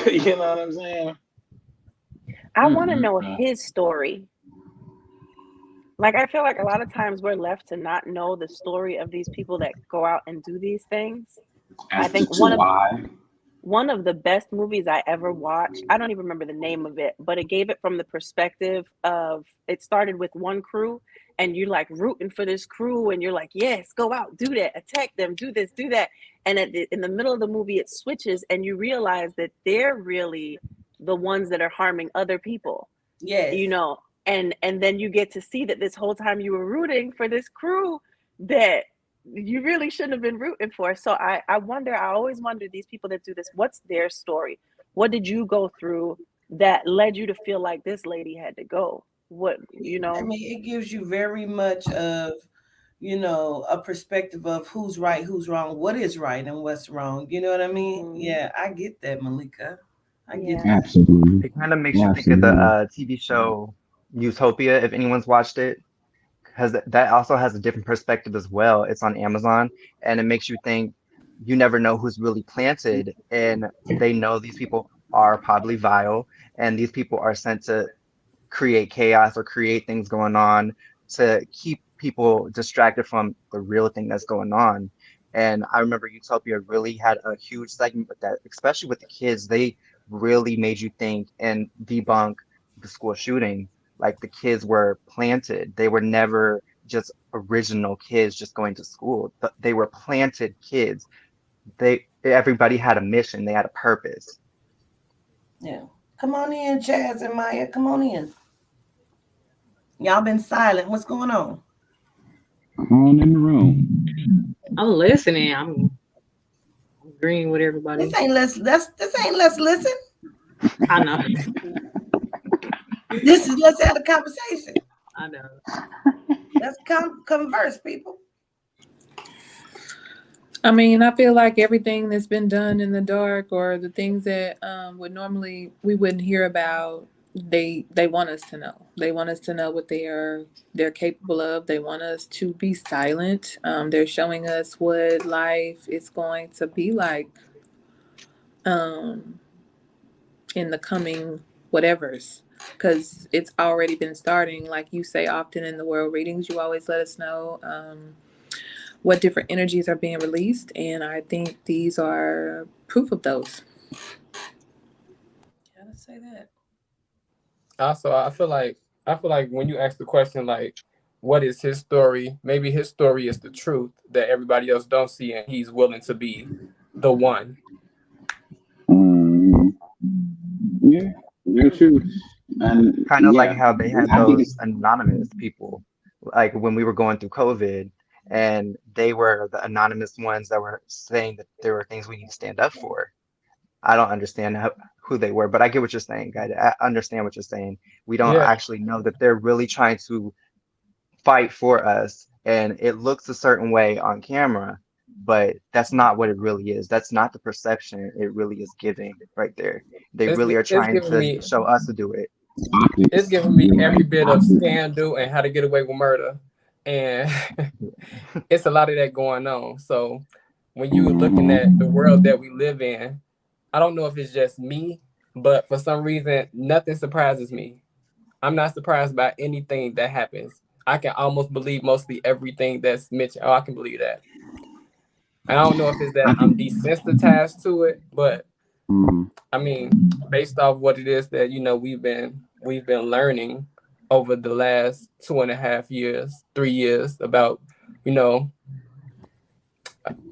You know what I'm saying? I want to know his story. Like, I feel like a lot of times we're left to not know the story of these people that go out and do these things. I think one of the best movies I ever watched, I don't even remember the name of it, but it gave it from the perspective of, it started with one crew and you're like rooting for this crew and you're like, yes, go out, do that, attack them, do this, do that. And in the middle of the movie, it switches and you realize that they're really the ones that are harming other people. Yes. You know, and then you get to see that this whole time you were rooting for this crew that you really shouldn't have been rooting for. So I always wonder, these people that do this, what's their story? What did you go through that led you to feel like this lady had to go? What, I mean, it gives you very much of, a perspective of who's right, who's wrong, what is right and what's wrong. You know what I mean? Mm-hmm. Yeah, I get that, Malika. I get that. Absolutely. It kind of makes you think of the TV show Utopia, if anyone's watched it, because that also has a different perspective as well. It's on Amazon, and it makes you think you never know who's really planted, and they know these people are probably vile, and these people are sent to create chaos or create things going on to keep people distracted from the real thing that's going on. And I remember Utopia really had a huge segment with that, especially with the kids. They really made you think and debunk the school shooting. Like the kids were planted. They were never just original kids just going to school. They were planted kids. Everybody had a mission. They had a purpose. Yeah. Come on in, Chaz and Maya. Come on in. Y'all been silent. What's going on? Come on in the room. I'm listening. I'm agreeing with everybody. This ain't let's listen. I know. This is let's have a conversation. I know. Let's converse, people. I mean, I feel like everything that's been done in the dark, or the things that would normally we wouldn't hear about, they want us to know. They want us to know what they're capable of. They want us to be silent. They're showing us what life is going to be like in the coming whatevers, because it's already been starting. Like you say often in the world readings, you always let us know what different energies are being released, and I think these are proof of those. Gotta say that. Also, I feel like when you ask the question, like, what is his story? Maybe his story is the truth that everybody else don't see, and he's willing to be the one. Yeah, very true. And kind of like how they had those anonymous people, like when we were going through COVID, and they were the anonymous ones that were saying that there were things we need to stand up for. I don't understand who they were, but I get what you're saying, guys. I understand what you're saying. We don't actually know that they're really trying to fight for us, and it looks a certain way on camera, but that's not what it really is. That's not the perception it really is giving right there. They really are trying to show us to do it. It's giving me every bit of Scandal and How to Get Away with Murder, and it's a lot of that going on. So when you're looking at the world that we live in, I don't know if it's just me, but for some reason, nothing surprises me. I'm not surprised by anything that happens. I can almost believe mostly everything that's mentioned. Oh, I can believe that. And I don't know if it's that I'm desensitized to it, but I mean, based off what it is that, we've been learning over the last 2.5 years, 3 years about,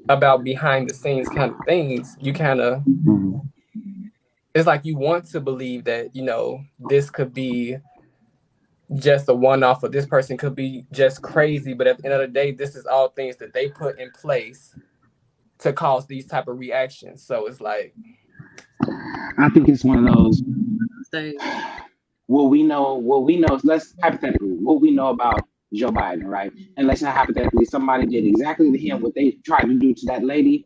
about behind the scenes kind of things, you kind of, it's like you want to believe that, this could be just a one-off, or this person could be just crazy. But at the end of the day, this is all things that they put in place to cause these type of reactions. So it's like, I think it's one of those. What we know, let's hypothetically, what we know about Joe Biden, right? And let's say hypothetically somebody did exactly to him what they tried to do to that lady.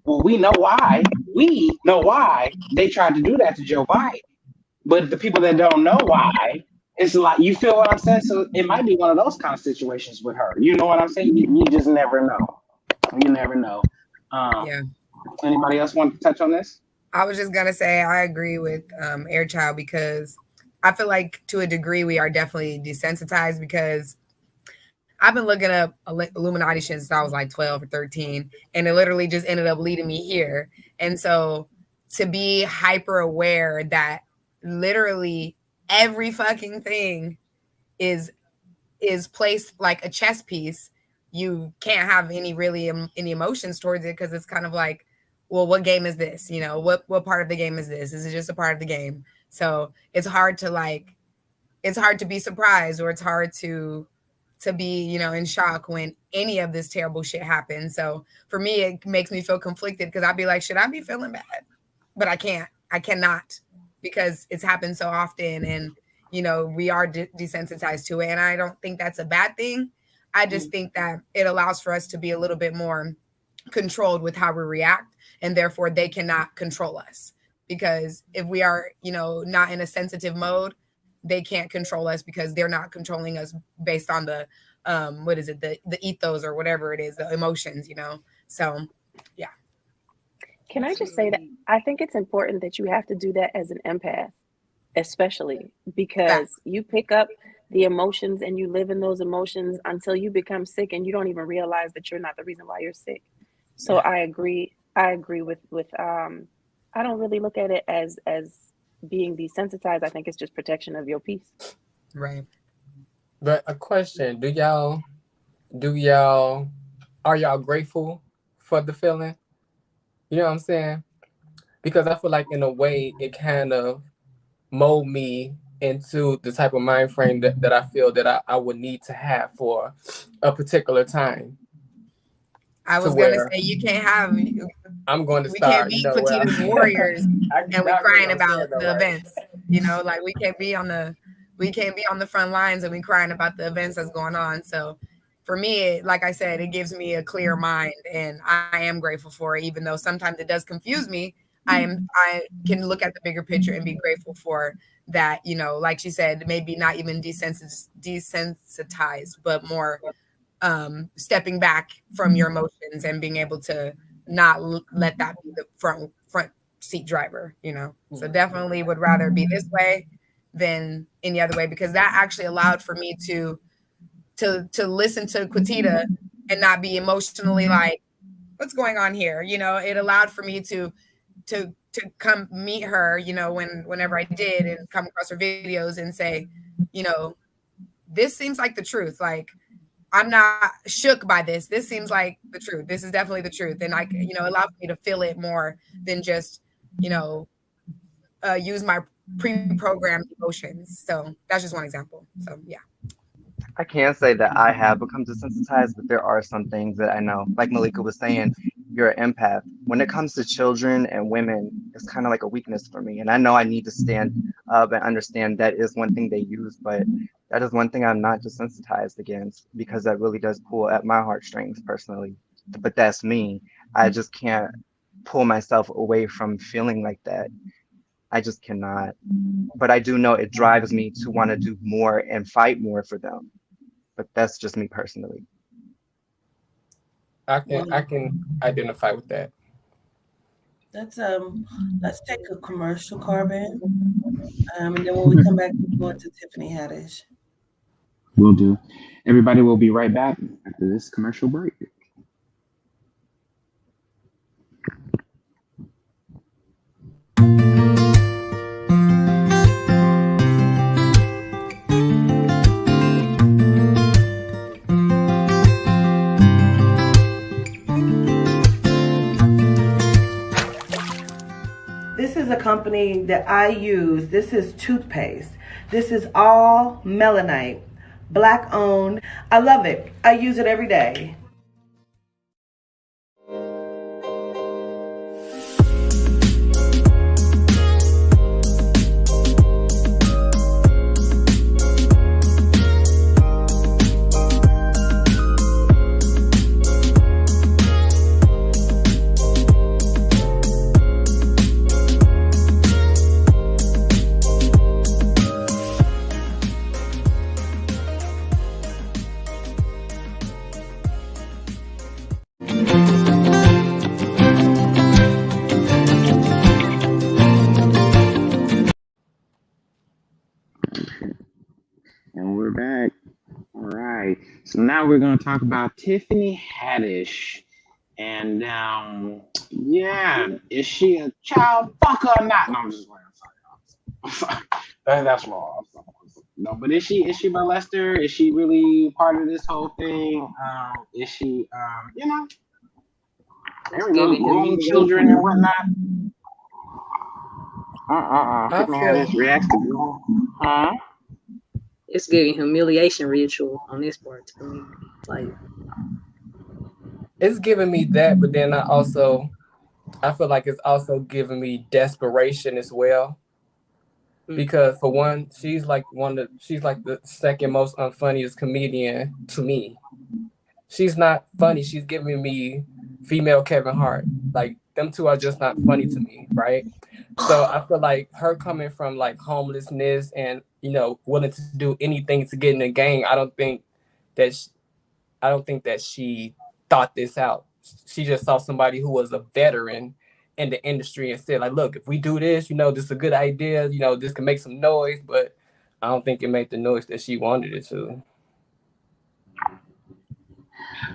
Well, we know why. We know why they tried to do that to Joe Biden. But the people that don't know why, it's like, you feel what I'm saying? So it might be one of those kind of situations with her. You know what I'm saying? You just never know. You never know. Yeah. Anybody else want to touch on this? I was just gonna say I agree with Airchild, because I feel like to a degree we are definitely desensitized, because I've been looking up Illuminati shit since I was like 12 or 13, and it literally just ended up leading me here. And so to be hyper aware that literally every fucking thing is placed like a chess piece, you can't have any emotions towards it, because it's kind of like, well, what game is this? What part of the game is this? Is it just a part of the game? So it's hard to be surprised, or it's hard to to be, you know, in shock when any of this terrible shit happens. So for me, it makes me feel conflicted because I'd be like, should I be feeling bad? But I cannot because it's happened so often, and you know, we are desensitized to it. And I don't think that's a bad thing. I just think that it allows for us to be a little bit more controlled with how we react, and therefore they cannot control us. Because if we are, you know, not in a sensitive mode, they can't control us because they're not controlling us based on the the ethos or whatever it is, the emotions, you know. So yeah. Can I just say that I think it's important that you have to do that as an empath, especially because you pick up the emotions and you live in those emotions until you become sick and you don't even realize that you're not the reason why you're sick. So I agree with I don't really look at it as being desensitized. I think it's just protection of your peace. Right. But a question, are y'all grateful for the feeling? You know what I'm saying? Because I feel like in a way it kind of mold me into the type of mind frame that I feel that I would need to have for a particular time. I was going to say, you can't have... I'm going to we start. can't be Quatita's warriors and we're crying about the events. You know, like we can't be on the front lines and we crying about the events that's going on. So for me, like I said, it gives me a clear mind, and I am grateful for it, even though sometimes it does confuse me. I can look at the bigger picture and be grateful for that, you know, like she said, maybe not even desensitized, but more stepping back from your emotions and being able to not let that be the front seat driver, you know. So definitely would rather be this way than any other way, because that actually allowed for me to listen to Quatita and not be emotionally like, what's going on here? You know, it allowed for me to come meet her, you know, whenever I did, and come across her videos and say, you know, this seems like the truth. Like, I'm not shook by this. This seems like the truth. This is definitely the truth. And you know, allow me to feel it more than just, you know, use my pre-programmed emotions. So that's just one example. So yeah. I can't say that I have become desensitized, but there are some things that I know. Like Malika was saying, you're an empath. When it comes to children and women, it's kind of like a weakness for me. And I know I need to stand up and understand that is one thing they use, but that is one thing I'm not desensitized against, because that really does pull at my heartstrings personally. But that's me. I just can't pull myself away from feeling like that. I just cannot. But I do know it drives me to want to do more and fight more for them. But that's just me personally. I can identify with that. Let's take a commercial, Carbon. And then when we come back, we'll go into Tiffany Haddish. Will do. Everybody will be right back after this commercial break. This is a company that I use. This is Toothpaste. This is all melanite, Black owned. I love it. I use it every day. And we're back. All right. So now we're going to talk about Tiffany Haddish. And yeah, is she a child fucker or not? No, I'm just playing. I'm sorry. That's wrong. No, but is she molester? Is she really part of this whole thing? Is she you know, there we go, grooming children and whatnot? Tiffany Haddish reacts to grooming. Huh? it's giving humiliation ritual on this part for me. Like, it's giving me that, but then I feel like it's also giving me desperation as well. Because for one, she's like the second most unfunniest comedian to me. She's not funny. She's giving me female Kevin Hart. Like them two are just not funny to me, right? So I feel like her coming from like homelessness and willing to do anything to get in the game. I don't think that she thought this out. She just saw somebody who was a veteran in the industry and said, like, look, if we do this, this is a good idea. This can make some noise, but I don't think it made the noise that she wanted it to.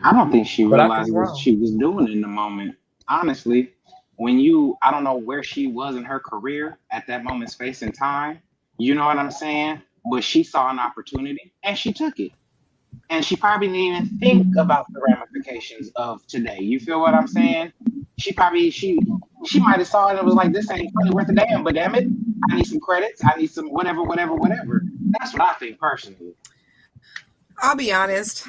I don't think she But I could be realized what wrong. she was doing in the moment. Honestly, I don't know where she was in her career at that moment, space and time. You know what I'm saying? But she saw an opportunity and she took it. And she probably didn't even think about the ramifications of today. You feel what I'm saying? She might have saw it and was like, this ain't funny worth a damn, but damn it, I need some credits. I need some whatever. That's what I think personally. I'll be honest.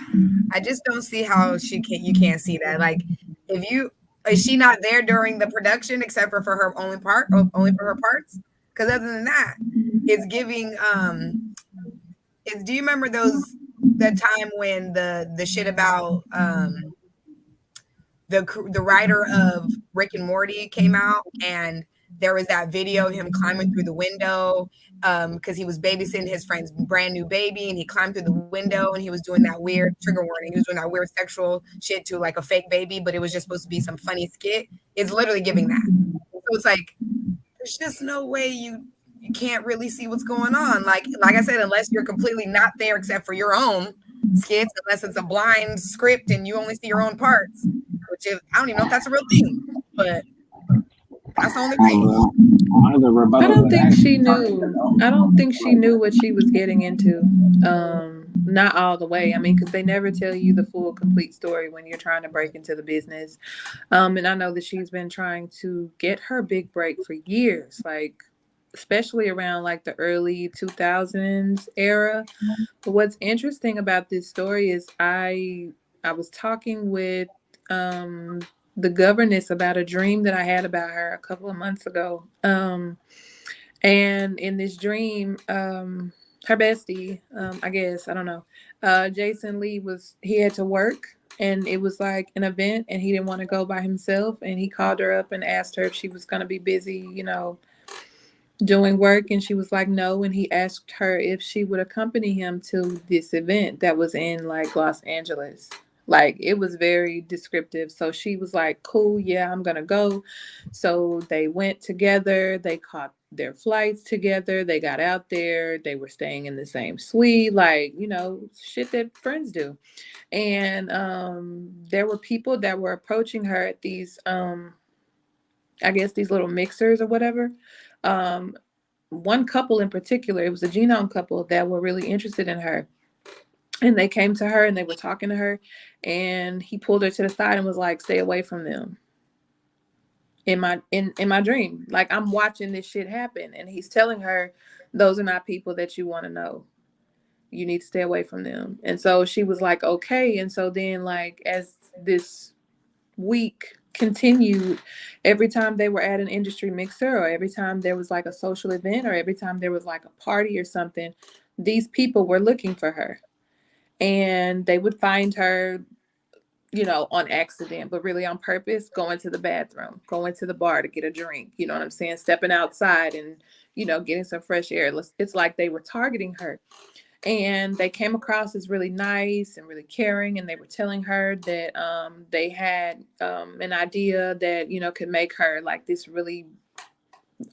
I just don't see how you can't see that. Like, is she not there during the production except for her only for her parts? Because other than that, it's giving. Do you remember that time when the shit about the writer of Rick and Morty came out, and there was that video of him climbing through the window because he was babysitting his friend's brand new baby, and he climbed through the window and he was doing that weird trigger warning. He was doing that weird sexual shit to like a fake baby, but it was just supposed to be some funny skit. It's literally giving that. So it's like there's just no way you can't really see what's going on. Like I said, unless you're completely not there except for your own skits, unless it's a blind script and you only see your own parts, which is, I don't even know if that's a real thing, but that's the only way. I don't think she knew. I don't think she knew what she was getting into. Not all the way. I mean, because they never tell you the full, complete story when you're trying to break into the business. And I know that she's been trying to get her big break for years, like especially around like the early 2000s era. But what's interesting about this story is I was talking with the governess about a dream that I had about her a couple of months ago. And in this dream, her bestie, I guess, I don't know, Jason Lee he had to work, and it was like an event and he didn't want to go by himself, and he called her up and asked her if she was going to be busy, doing work, and she was like no, and he asked her if she would accompany him to this event that was in like Los Angeles. Like it was very descriptive. So she was like, cool, yeah, I'm gonna go. So they went together, they caught their flights together, they got out there, they were staying in the same suite, like shit that friends do. And there were people that were approaching her at these I guess these little mixers or whatever. One couple in particular, it was a genome couple that were really interested in her. And they came to her and they were talking to her, and he pulled her to the side and was like, stay away from them. In my dream, like I'm watching this shit happen, and he's telling her, those are not people that you want to know. You need to stay away from them. And so she was like, okay. And so then like as this week continued, every time they were at an industry mixer, or every time there was like a social event, or every time there was like a party or something, these people were looking for her, and they would find her on accident, but really on purpose, going to the bathroom, going to the bar to get a drink, you know what I'm saying, stepping outside and getting some fresh air. It's like they were targeting her. And they came across as really nice and really caring, and they were telling her that they had an idea that could make her like this really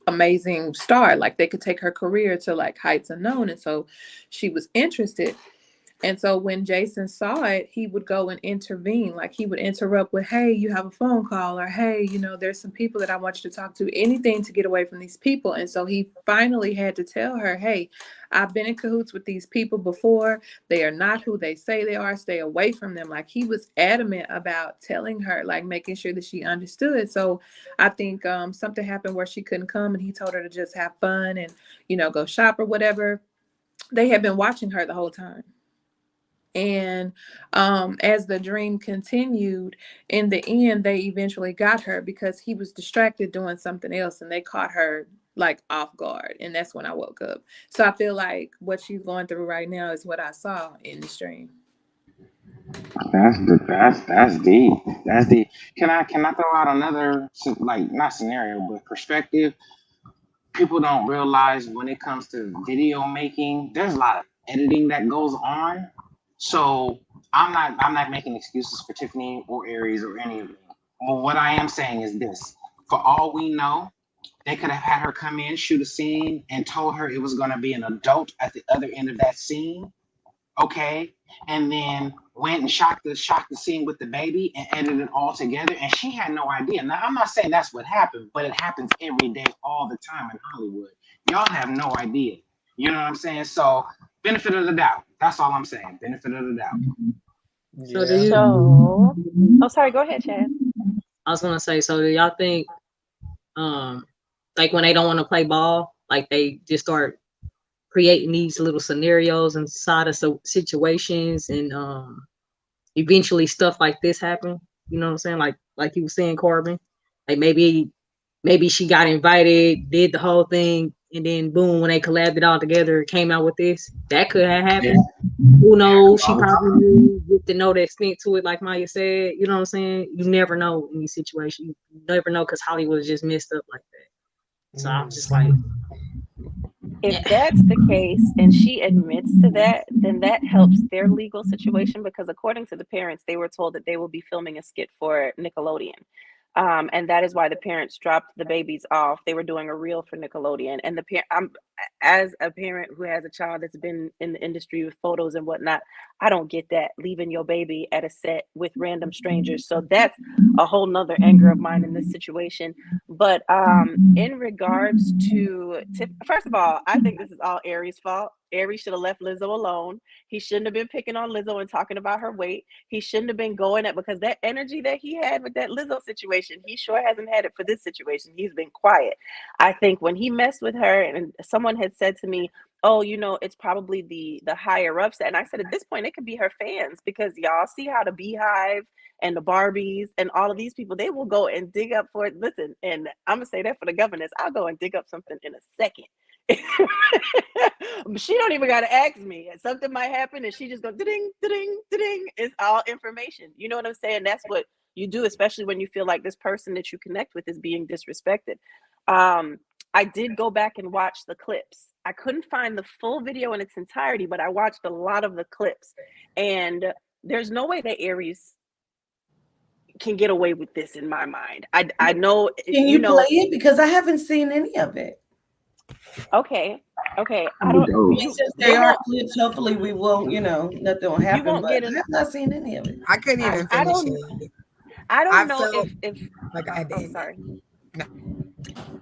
amazing star, like they could take her career to like heights unknown. And so she was interested. And so when Jason saw it, he would go and intervene. Like he would interrupt with, hey, you have a phone call, or hey, there's some people that I want you to talk to, anything to get away from these people. And so he finally had to tell her, hey, I've been in cahoots with these people before. They are not who they say they are. Stay away from them. Like he was adamant about telling her, like making sure that she understood. So I think something happened where she couldn't come, and he told her to just have fun and, go shop or whatever. they had been watching her the whole time. And as the dream continued, in the end, they eventually got her because he was distracted doing something else, and they caught her like off guard. And that's when I woke up. So I feel like what she's going through right now is what I saw in the dream. That's deep. That's deep. Can I throw out another, like, not scenario but perspective? People don't realize when it comes to video making, there's a lot of editing that goes on. So I'm not making excuses for Tiffany or Aries or any of them. Well, what I am saying is this: for all we know, they could have had her come in, shoot a scene, and told her it was going to be an adult at the other end of that scene. Okay, and then went and shot the scene with the baby and edited it all together, and she had no idea. Now, I'm not saying that's what happened, but it happens every day, all the time in Hollywood. Y'all have no idea. You know what I'm saying? So, benefit of the doubt. That's all I'm saying. Benefit of the doubt. So, oh, sorry. Go ahead, Chaz. I was gonna say, so do y'all think, like when they don't want to play ball, like they just start creating these little scenarios inside of situations, and eventually stuff like this happen? You know what I'm saying? Like you were saying, Corbin, like maybe she got invited, did the whole thing, and then boom, when they collabed it all together, it came out with this. That could have happened. Yeah. Who knows? She probably didn't know the extent to it, like Maya said. You know what I'm saying? You never know in these situations. You never know, because Hollywood is just messed up like that. So I'm just like, if that's the case and she admits to that, then that helps their legal situation, because according to the parents, they were told that they will be filming a skit for Nickelodeon. And that is why the parents dropped the babies off. They were doing a reel for Nickelodeon. And as a parent who has a child that's been in the industry with photos and whatnot, I don't get that, leaving your baby at a set with random strangers. So that's a whole nother anger of mine in this situation. But in regards to, first of all, I think this is all Aries' fault. Aries should have left Lizzo alone. He shouldn't have been picking on Lizzo and talking about her weight. He shouldn't have been going at, because that energy that he had with that Lizzo situation, he sure hasn't had it for this situation. He's been quiet. I think when he messed with her, and someone had said to me, oh, you know, it's probably the higher ups. And I said, at this point, it could be her fans, because y'all see how the Beehive and the Barbies and all of these people, they will go and dig up for it. Listen, and I'm going to say that for the governess, I'll go and dig up something in a second. She don't even got to ask me. Something might happen and she just goes, ding, ding, ding. It's all information. You know what I'm saying? That's what you do, especially when you feel like this person that you connect with is being disrespected. I did go back and watch the clips. I couldn't find the full video in its entirety, but I watched a lot of the clips. And there's no way that Aries can get away with this in my mind. I know. Can you play it? Because I haven't seen any of it. Okay. I don't. Since they are clips, hopefully we won't. You know, nothing will happen. You won't get it. I have not seen any of it. I couldn't even finish it. I don't know if like I did. I'm sorry. No.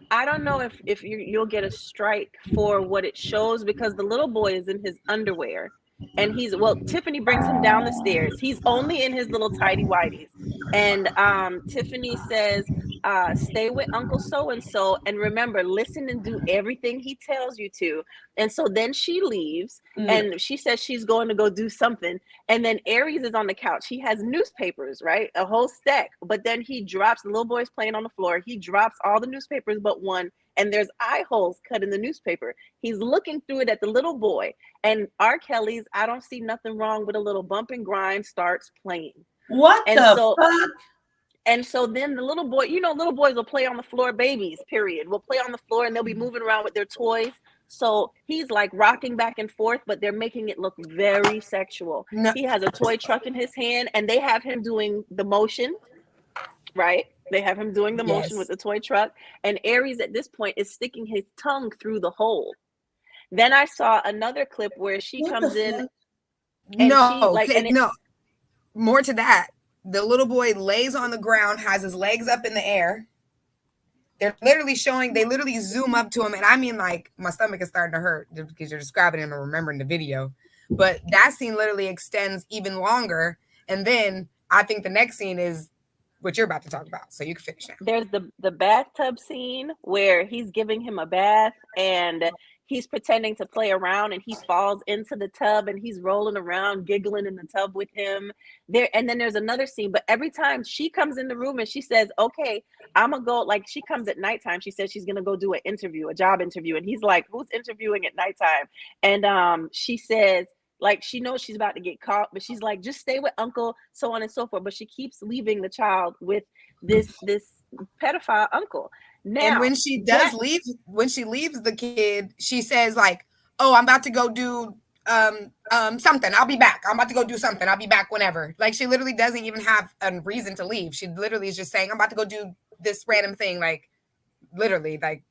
I don't know if you'll get a strike for what it shows, because the little boy is in his underwear. And Tiffany brings him down the stairs. He's only in his little tidy whities. And Tiffany says, stay with Uncle so-and-so. And remember, listen and do everything he tells you to. And so then she leaves and she says she's going to go do something. And then Aries is on the couch. He has newspapers, right? A whole stack. But then he drops, the little boy's playing on the floor. He drops all the newspapers but one. And there's eye holes cut in the newspaper. He's looking through it at the little boy. And R. Kelly's I Don't See Nothing Wrong with a Little Bump and Grind starts playing. What the fuck? And so then the little boy, you know, little boys will play on the floor, babies, period, will play on the floor and they'll be moving around with their toys. So he's like rocking back and forth, but they're making it look very sexual. No. He has a toy truck in his hand and they have him doing the motion, right? They have him doing the motion with the toy truck. And Aries at this point is sticking his tongue through the hole. Then I saw another clip where she comes in. No, more to that. The little boy lays on the ground, has his legs up in the air. They're literally showing, they literally zoom up to him. And I mean, like, my stomach is starting to hurt because you're describing him and remembering the video. But that scene literally extends even longer. And then I think the next scene is what you're about to talk about. So you can finish now. There's the bathtub scene where he's giving him a bath and he's pretending to play around and he falls into the tub and he's rolling around giggling in the tub with him there. And then there's another scene, but every time she comes in the room and she says, okay, I'm gonna go, like she comes at nighttime, she says she's gonna go do a job interview, and he's like, who's interviewing at nighttime? And she says, like, she knows she's about to get caught, but she's like, just stay with uncle, so on and so forth. But she keeps leaving the child with this pedophile uncle. Now, and when she does leave, when she leaves the kid, she says like, oh, I'm about to go do something. I'll be back. I'm about to go do something. I'll be back whenever. Like, she literally doesn't even have a reason to leave. She literally is just saying, I'm about to go do this random thing. Like, literally, like.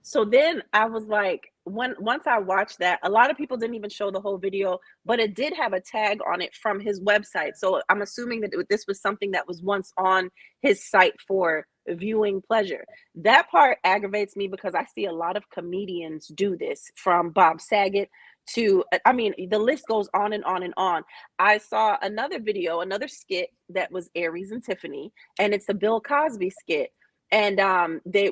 So then I was like, once I watched that, a lot of people didn't even show the whole video, but it did have a tag on it from his website. So I'm assuming that this was something that was once on his site for viewing pleasure. That part aggravates me because I see a lot of comedians do this, from Bob Saget to, I mean, the list goes on and on and on. I saw another video, another skit that was Aries and Tiffany, and it's a Bill Cosby skit. And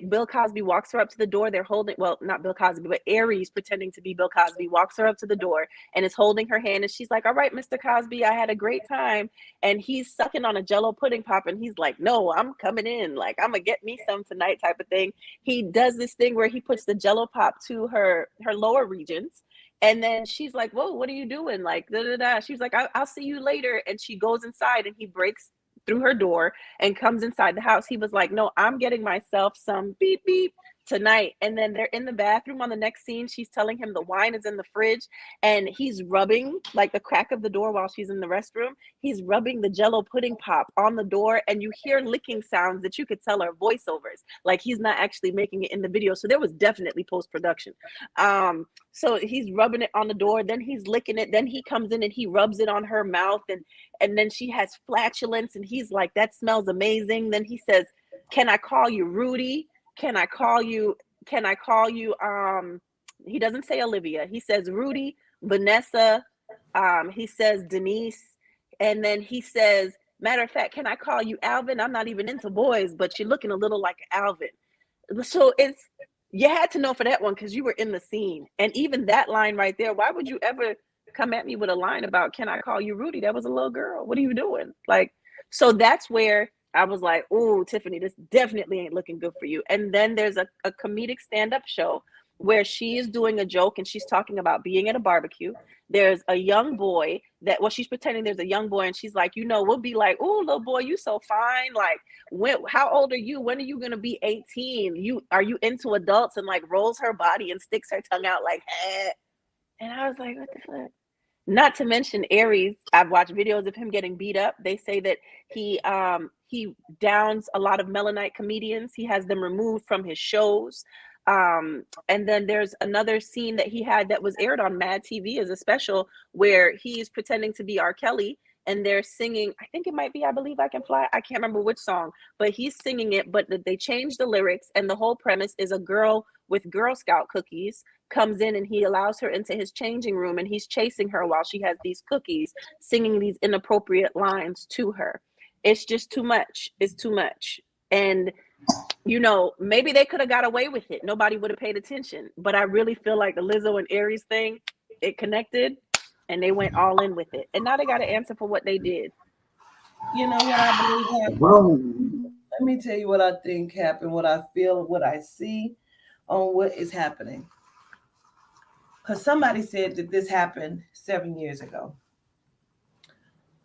Bill Cosby walks her up to the door. They're holding, well, not Bill Cosby, but Aries pretending to be Bill Cosby walks her up to the door and is holding her hand. And she's like, all right, Mr. Cosby, I had a great time. And he's sucking on a Jell-O pudding pop. And he's like, no, I'm coming in. Like, I'm going to get me some tonight type of thing. He does this thing where he puts the Jell-O pop to her lower regions. And then she's like, whoa, what are you doing? Like, da, da, da. She's like, I'll see you later. And she goes inside and he breaks through her door and comes inside the house. He was like, no, I'm getting myself some beep beep tonight. And then they're in the bathroom on the next scene. She's telling him the wine is in the fridge and he's rubbing like the crack of the door while she's in the restroom. He's rubbing the Jell-O pudding pop on the door and you hear licking sounds that you could tell are voiceovers. Like, he's not actually making it in the video. So there was definitely post-production. So he's rubbing it on the door, then he's licking it, then he comes in and he rubs it on her mouth, and then she has flatulence and he's like, that smells amazing. Then he says, can I call you Rudy? Can I call you, he doesn't say Olivia. He says Rudy, Vanessa, he says Denise, and then he says, matter of fact, can I call you Alvin? I'm not even into boys, but you're looking a little like Alvin. So you had to know for that one because you were in the scene. And even that line right there, why would you ever come at me with a line about, can I call you Rudy? That was a little girl. What are you doing? Like, so that's where I was like, oh, Tiffany, this definitely ain't looking good for you. And then there's a comedic stand-up show where she is doing a joke and she's talking about being at a barbecue. There's a young boy she's pretending there's a young boy and she's like, we'll be like, oh, little boy, you so fine. Like, how old are you? When are you going to be 18? Are you into adults? And like rolls her body and sticks her tongue out like, eh. And I was like, what the fuck? Not to mention Aries. I've watched videos of him getting beat up. They say that he downs a lot of Melanite comedians. He has them removed from his shows. And then there's another scene that he had that was aired on Mad TV as a special where he's pretending to be R. Kelly and they're singing, I think it might be I Believe I Can Fly. I can't remember which song, but he's singing it, but they changed the lyrics and the whole premise is a girl with Girl Scout cookies comes in and he allows her into his changing room and he's chasing her while she has these cookies, singing these inappropriate lines to her. It's just too much. It's too much. And maybe they could have got away with it. Nobody would have paid attention. But I really feel like the Lizzo and Aries thing, it connected and they went all in with it. And now they got to answer for what they did. You know what I believe happened? Let me tell you what I think happened, what I feel, what I see on what is happening. Because somebody said that this happened 7 years ago.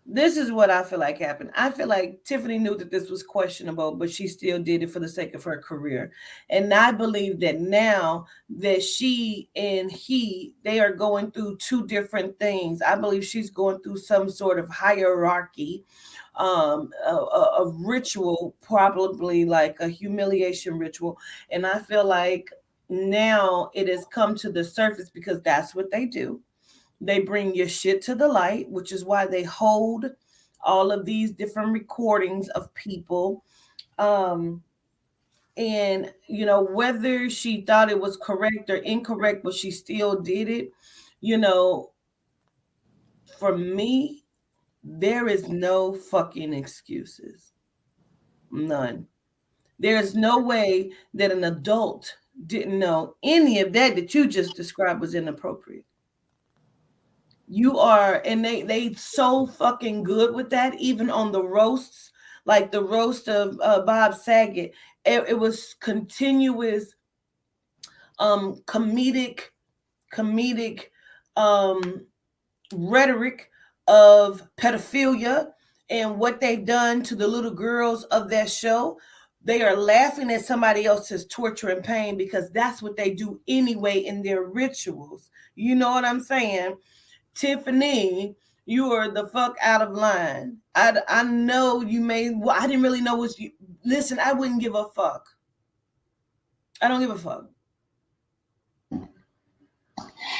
This is what I feel like happened. I feel like Tiffany knew that this was questionable, but she still did it for the sake of her career. And I believe that now that she and they are going through two different things. I believe she's going through some sort of hierarchy, a ritual, probably like a humiliation ritual. And I feel like now it has come to the surface because that's what they do. They bring your shit to the light, which is why they hold all of these different recordings of people. And, whether she thought it was correct or incorrect, but she still did it. For me, there is no fucking excuses. None. There is no way that an adult didn't know any of that you just described was inappropriate. You are, and they so fucking good with that, even on the roasts, like the roast of Bob Saget. It was continuous comedic rhetoric of pedophilia and what they've done to the little girls of that show. They are laughing at somebody else's torture and pain because that's what they do anyway in their rituals. You know what I'm saying? Tiffany, you are the fuck out of line. I know you may, well, I didn't really know what you, listen, I wouldn't give a fuck. I don't give a fuck.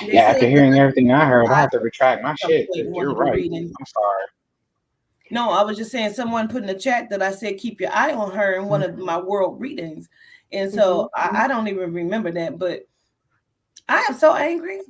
Yeah, after hearing everything I heard, I have to retract my shit. You're right. I'm sorry. No, I was just saying someone put in the chat that I said keep your eye on her in one of my world readings. And so I don't even remember that, but I am so angry.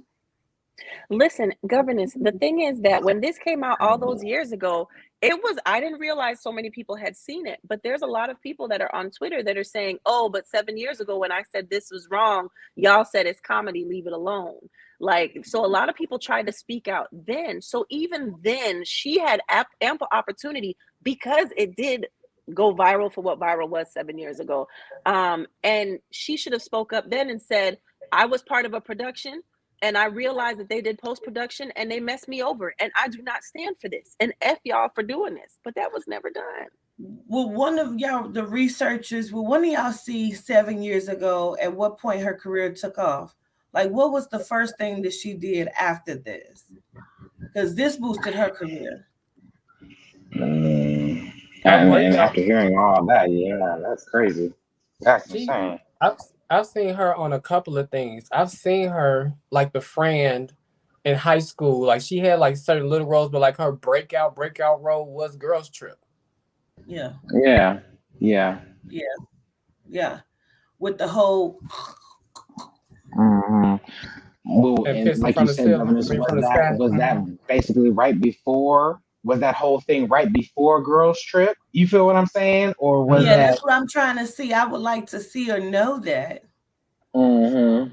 Listen, governess, the thing is that when this came out all those years ago, I didn't realize so many people had seen it, but there's a lot of people that are on Twitter that are saying, oh, but 7 years ago when I said this was wrong, y'all said it's comedy, leave it alone. Like, so a lot of people tried to speak out then. So even then she had ample opportunity because it did go viral for what viral was 7 years ago. And she should have spoke up then and said, I was part of a production and I realized that they did post-production and they messed me over and I do not stand for this and F y'all for doing this, but that was never done. Well, one of y'all, the researchers, will one of y'all see 7 years ago at what point her career took off? Like, what was the first thing that she did after this? Because this boosted her career. And after hearing all that, yeah, that's crazy. That's insane. I've seen her on a couple of things. I've seen her like the friend in high school. Like she had like certain little roles, but like her breakout role was Girls Trip. Yeah. Yeah. Yeah. Yeah. Yeah. With the whole. Well, and like you said, was that basically right before? Was that whole thing right before Girls Trip? You feel what I'm saying? Or was that? That's what I'm trying to see. I would like to see or know that. Or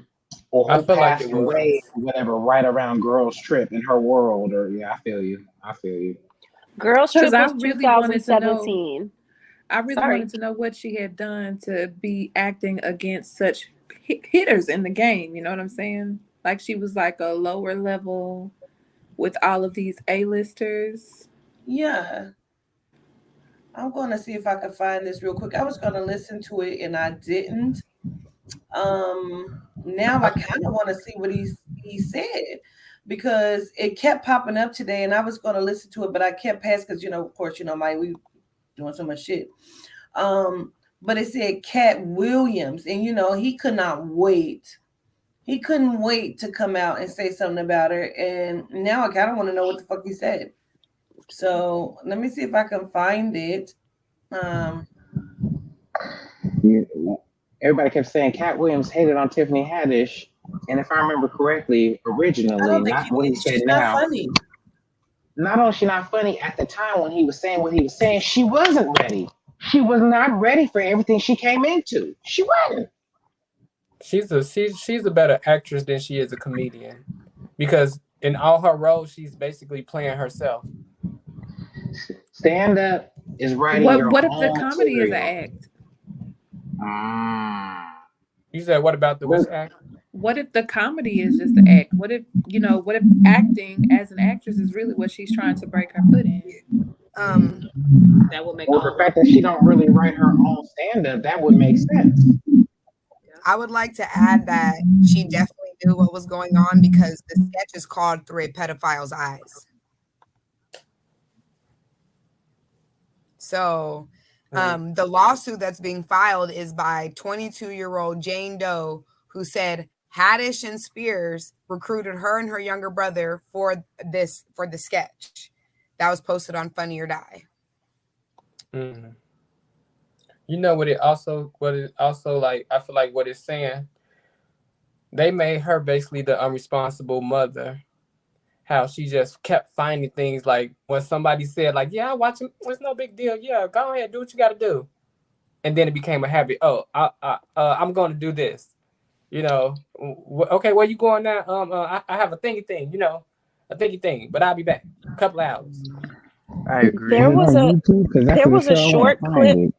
I who feel like passed it was away, whatever, right around Girls Trip in her world, or I feel you. Girls Trip was really 2017. I really wanted to know what she had done to be acting against such hitters in the game. You know what I'm saying? Like she was like a lower level with all of these A-listers. Yeah. I'm going to see if I can find this real quick. I was going to listen to it and I didn't. Now I kind of want to see what he said because it kept popping up today and I was going to listen to it, but I kept past because, of course, we doing so much shit. But it said Cat Williams and, he could not wait. He couldn't wait to come out and say something about her. And now I kind of want to know what the fuck he said. So let me see if I can find it. Everybody kept saying Cat Williams hated on Tiffany Haddish, and if I remember correctly, originally, not what he said now. Funny. Not only is she not funny, at the time when he was saying what he was saying, she wasn't ready. She was not ready for everything she came into. She wasn't. She's a better actress than she is a comedian because in all her roles, she's basically playing herself. Stand up is writing your what if own the comedy material. is an act? You said what about the which act? What if the comedy is just the act? What if acting as an actress is really what she's trying to break her foot in? That would make the fact that she don't really write her own stand-up, that would make sense. I would like to add that she definitely knew what was going on because the sketch is called Through a Pedophile's Eyes. So the lawsuit that's being filed is by 22-year-old Jane Doe, who said Haddish and Spears recruited her and her younger brother for the sketch. That was posted on Funny or Die. Mm-hmm. You know what it also like, I feel like what it's saying, they made her basically the unresponsible mother. How she just kept finding things like when somebody said like, yeah, I watch him, it's no big deal. Yeah, go ahead, do what you got to do. And then it became a habit. Oh, I'm going to do this. You know, okay, where you going now? I have a thingy thing, you know, a thingy thing, but I'll be back. A couple of hours. I agree. There was a there was a sure I want short to clip. find it.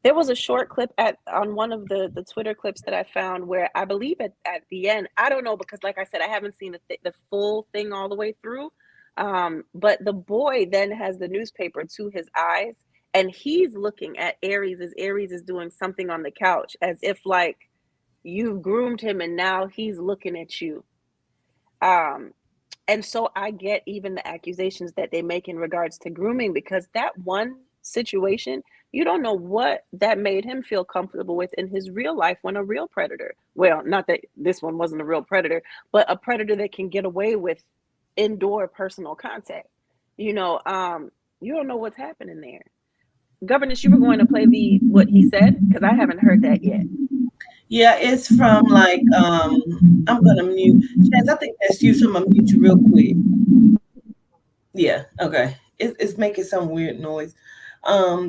There was a short clip on one of the Twitter clips that I found where I believe at the end, I don't know, because like I said, I haven't seen the full thing all the way through. But the boy then has the newspaper to his eyes, and he's looking at Aries as Aries is doing something on the couch, as if like you've groomed him and now he's looking at you. And so I get even the accusations that they make in regards to grooming, because that one situation, you don't know what that made him feel comfortable with in his real life when a real predator, well, not that this one wasn't a real predator, but a predator that can get away with indoor personal contact. You know, you don't know what's happening there. Governess, you were going to play what he said, because I haven't heard that yet. Yeah, it's from like I'm gonna mute. Chance, I think that's you, so I'm gonna mute you real quick. Yeah, okay. It's making some weird noise.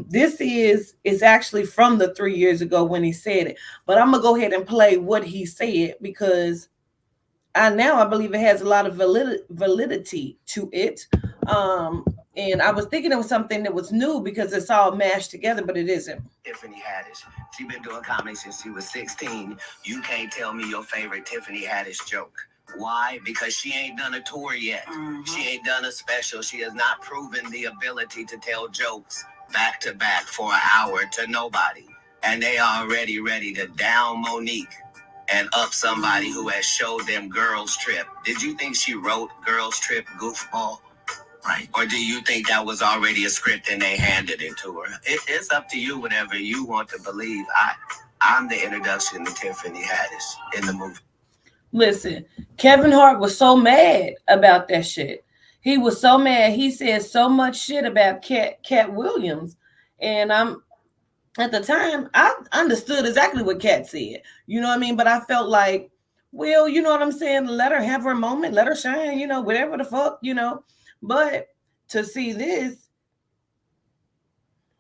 This is actually from the 3 years ago when he said it, but I'm gonna go ahead and play what he said, because I believe it has a lot of validity to it. And I was thinking it was something that was new because it's all mashed together, but it isn't. Tiffany Haddish. She been doing comedy since she was 16. You can't tell me your favorite Tiffany Haddish joke. Why? Because she ain't done a tour yet. She ain't done a special. She has not proven the ability to tell jokes back to back for an hour to nobody. And they are already ready to down Monique and up somebody who has showed them Girls Trip. Did you think she wrote Girls Trip goofball? Right. Or do you think that was already a script and they handed it to her? It's up to you, whatever you want to believe. I'm the introduction to Tiffany Haddish in the movie. Listen, Kevin Hart was so mad about that shit. He was so mad. He said so much shit about Cat Williams. And at the time, I understood exactly what Cat said. You know what I mean? But I felt like, well, you know what I'm saying? Let her have her moment. Let her shine, you know, whatever the fuck, you know. But to see this,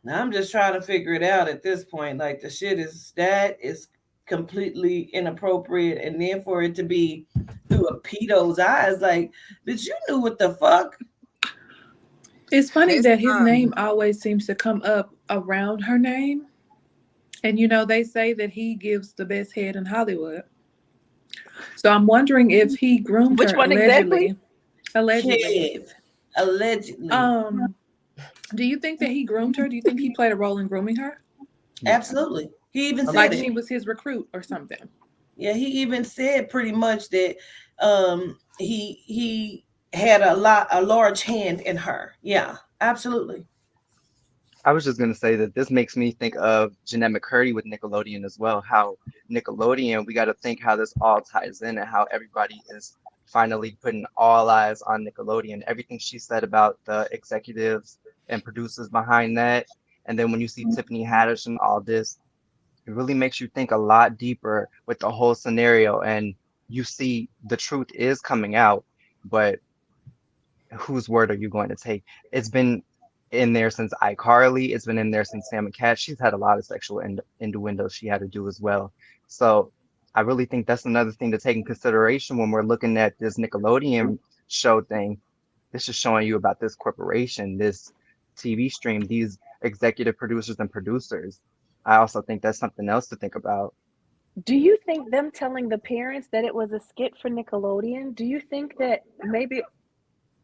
I'm just trying to figure it out at this point. Like, the shit is completely inappropriate. And then for it to be through a pedo's eyes, like, bitch, you knew what the fuck? It's funny that his name always seems to come up around her name. And, you know, they say that he gives the best head in Hollywood. So I'm wondering if he groomed Which her one allegedly. exactly? Allegedly. Do you think that he groomed her? Do you think he played a role in grooming her? Absolutely. He even said like it. she was his recruit or something. Yeah, he even said pretty much that he had a large hand in her. Yeah, absolutely. I was just going to say that this makes me think of Jeanette McCurdy with Nickelodeon as well. How Nickelodeon, we got to think how this all ties in and how everybody is finally putting all eyes on Nickelodeon. Everything she said about the executives and producers behind that. And then when you see Tiffany Haddish and all this, it really makes you think a lot deeper with the whole scenario. And you see the truth is coming out, but whose word are you going to take? It's been in there since iCarly. It's been in there since Sam and Cat. She's had a lot of sexual innuendos she had to do as well. So I really think that's another thing to take in consideration when we're looking at this Nickelodeon show thing. This is showing you about this corporation, this TV stream, these executive producers and producers. I also think that's something else to think about. Do you think them telling the parents that it was a skit for Nickelodeon, do you think that maybe,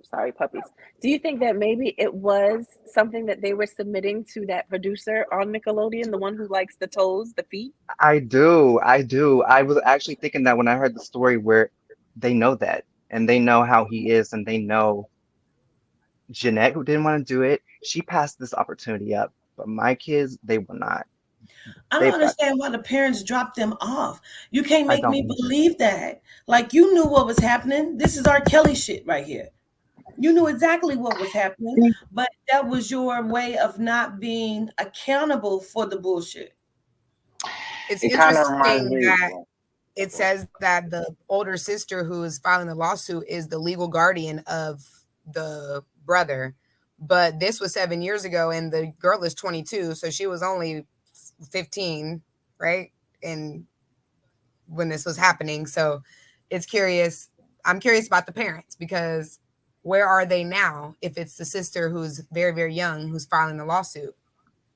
sorry puppies, do you think that maybe it was something that they were submitting to that producer on Nickelodeon, the one who likes the toes, the feet? I do. I was actually thinking that when I heard the story where they know that and they know how he is and they know Jeanette, who didn't want to do it, she passed this opportunity up. But my kids, they will not. I don't understand why the parents dropped them off. You can't make me believe that. Like, you knew what was happening. This is R. Kelly shit right here. You knew exactly what was happening, but that was your way of not being accountable for the bullshit. It's interesting that it says that the older sister who is filing the lawsuit is the legal guardian of the brother. But this was 7 years ago, and the girl is 22, so she was only 15, right? And when this was happening. So it's curious. I'm curious about the parents because where are they now if it's the sister who's very, very young who's filing the lawsuit?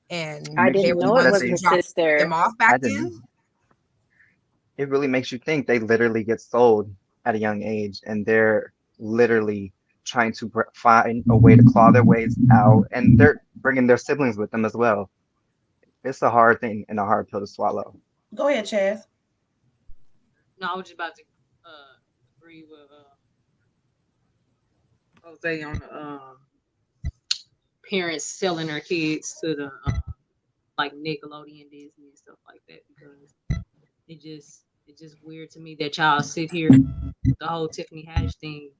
And I they didn't were the know it ones was who the dropped them sister. off I back didn't. then. It really makes you think they literally get sold at a young age, and they're literally trying to find a way to claw their ways out, and they're bringing their siblings with them as well. It's a hard thing and a hard pill to swallow. Go ahead, Chaz. No, I was just about to agree with Jose on the parents selling their kids to the like Nickelodeon, Disney, and stuff like that, because it's just weird to me that y'all sit here the whole Tiffany Haddish thing,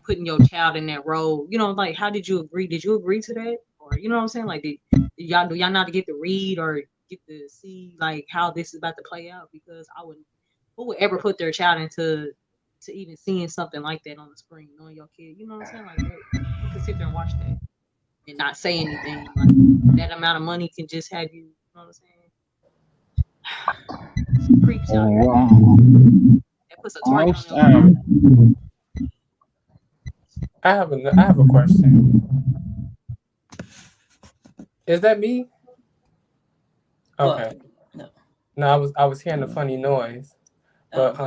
putting your child in that role. You know, like how did you agree? Did you agree to that, or you know what I'm saying? Like, do y'all not get to read or get to see like how this is about to play out? Because who would ever put their child into to even seeing something like that on the screen, knowing your kid? You know what I'm saying? Like you can sit there and watch that and not say anything. Like that amount of money can just have you. You know what I'm saying? Creeps out here. That puts a target on I have a question. Is that me? Okay. No. No, I was hearing a funny noise. But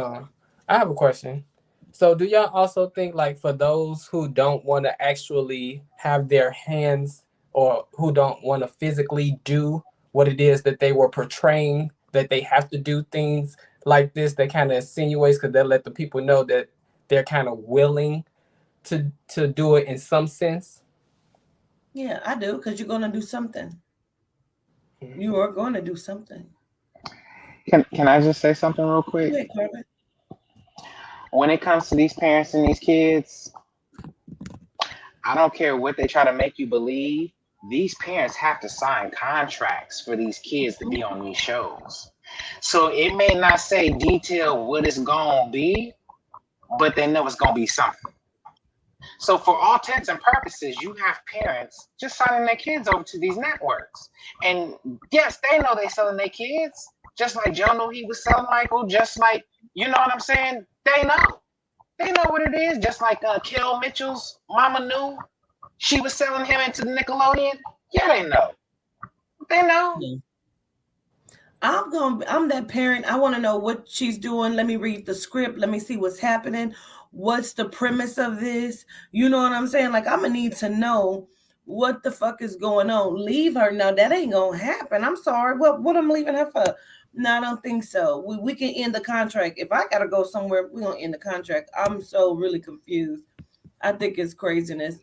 I have a question. So do y'all also think like for those who don't want to actually have their hands or who don't want to physically do what it is that they were portraying, that they have to do things like this that kind of insinuates because they let the people know that they're kind of willing to do it in some sense? Yeah, I do, because you're gonna do something. You are going to do something. Can I just say something real quick? Go ahead, Corbin. When it comes to these parents and these kids, I don't care what they try to make you believe. These parents have to sign contracts for these kids to be on these shows. So it may not say detail what it's gonna be, but they know it's gonna be something. So for all intents and purposes, you have parents just signing their kids over to these networks. And yes, they know they selling their kids, just like Joe knew he was selling Michael, just like, you know what I'm saying? They know. They know what it is, just like Kel Mitchell's mama knew she was selling him into the Nickelodeon. Yeah, they know. They know. I'm that parent. I want to know what she's doing. Let me read the script. Let me see what's happening. What's the premise of this? You know what I'm saying? Like, I'm gonna need to know what the fuck is going on. Leave her. No, that ain't gonna happen. I'm sorry. What I'm leaving her for? No, I don't think so. We can end the contract. If I gotta go somewhere, we're gonna end the contract. I'm so really confused. I think it's craziness.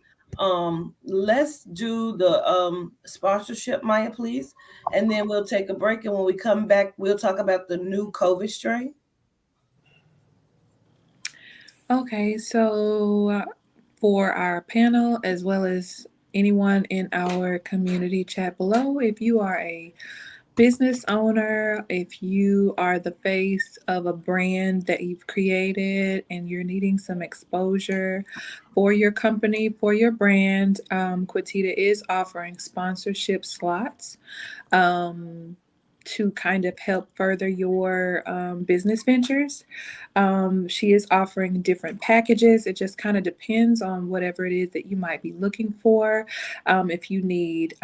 Let's do the sponsorship, Maya, please, and then we'll take a break, and when we come back we'll talk about the new COVID strain. Okay, so for our panel as well as anyone in our community chat below, if you are a business owner, if you are the face of a brand that you've created and you're needing some exposure for your company, for your brand, Quatita is offering sponsorship slots to kind of help further your business ventures. She is offering different packages. It just kind of depends on whatever it is that you might be looking for. If you need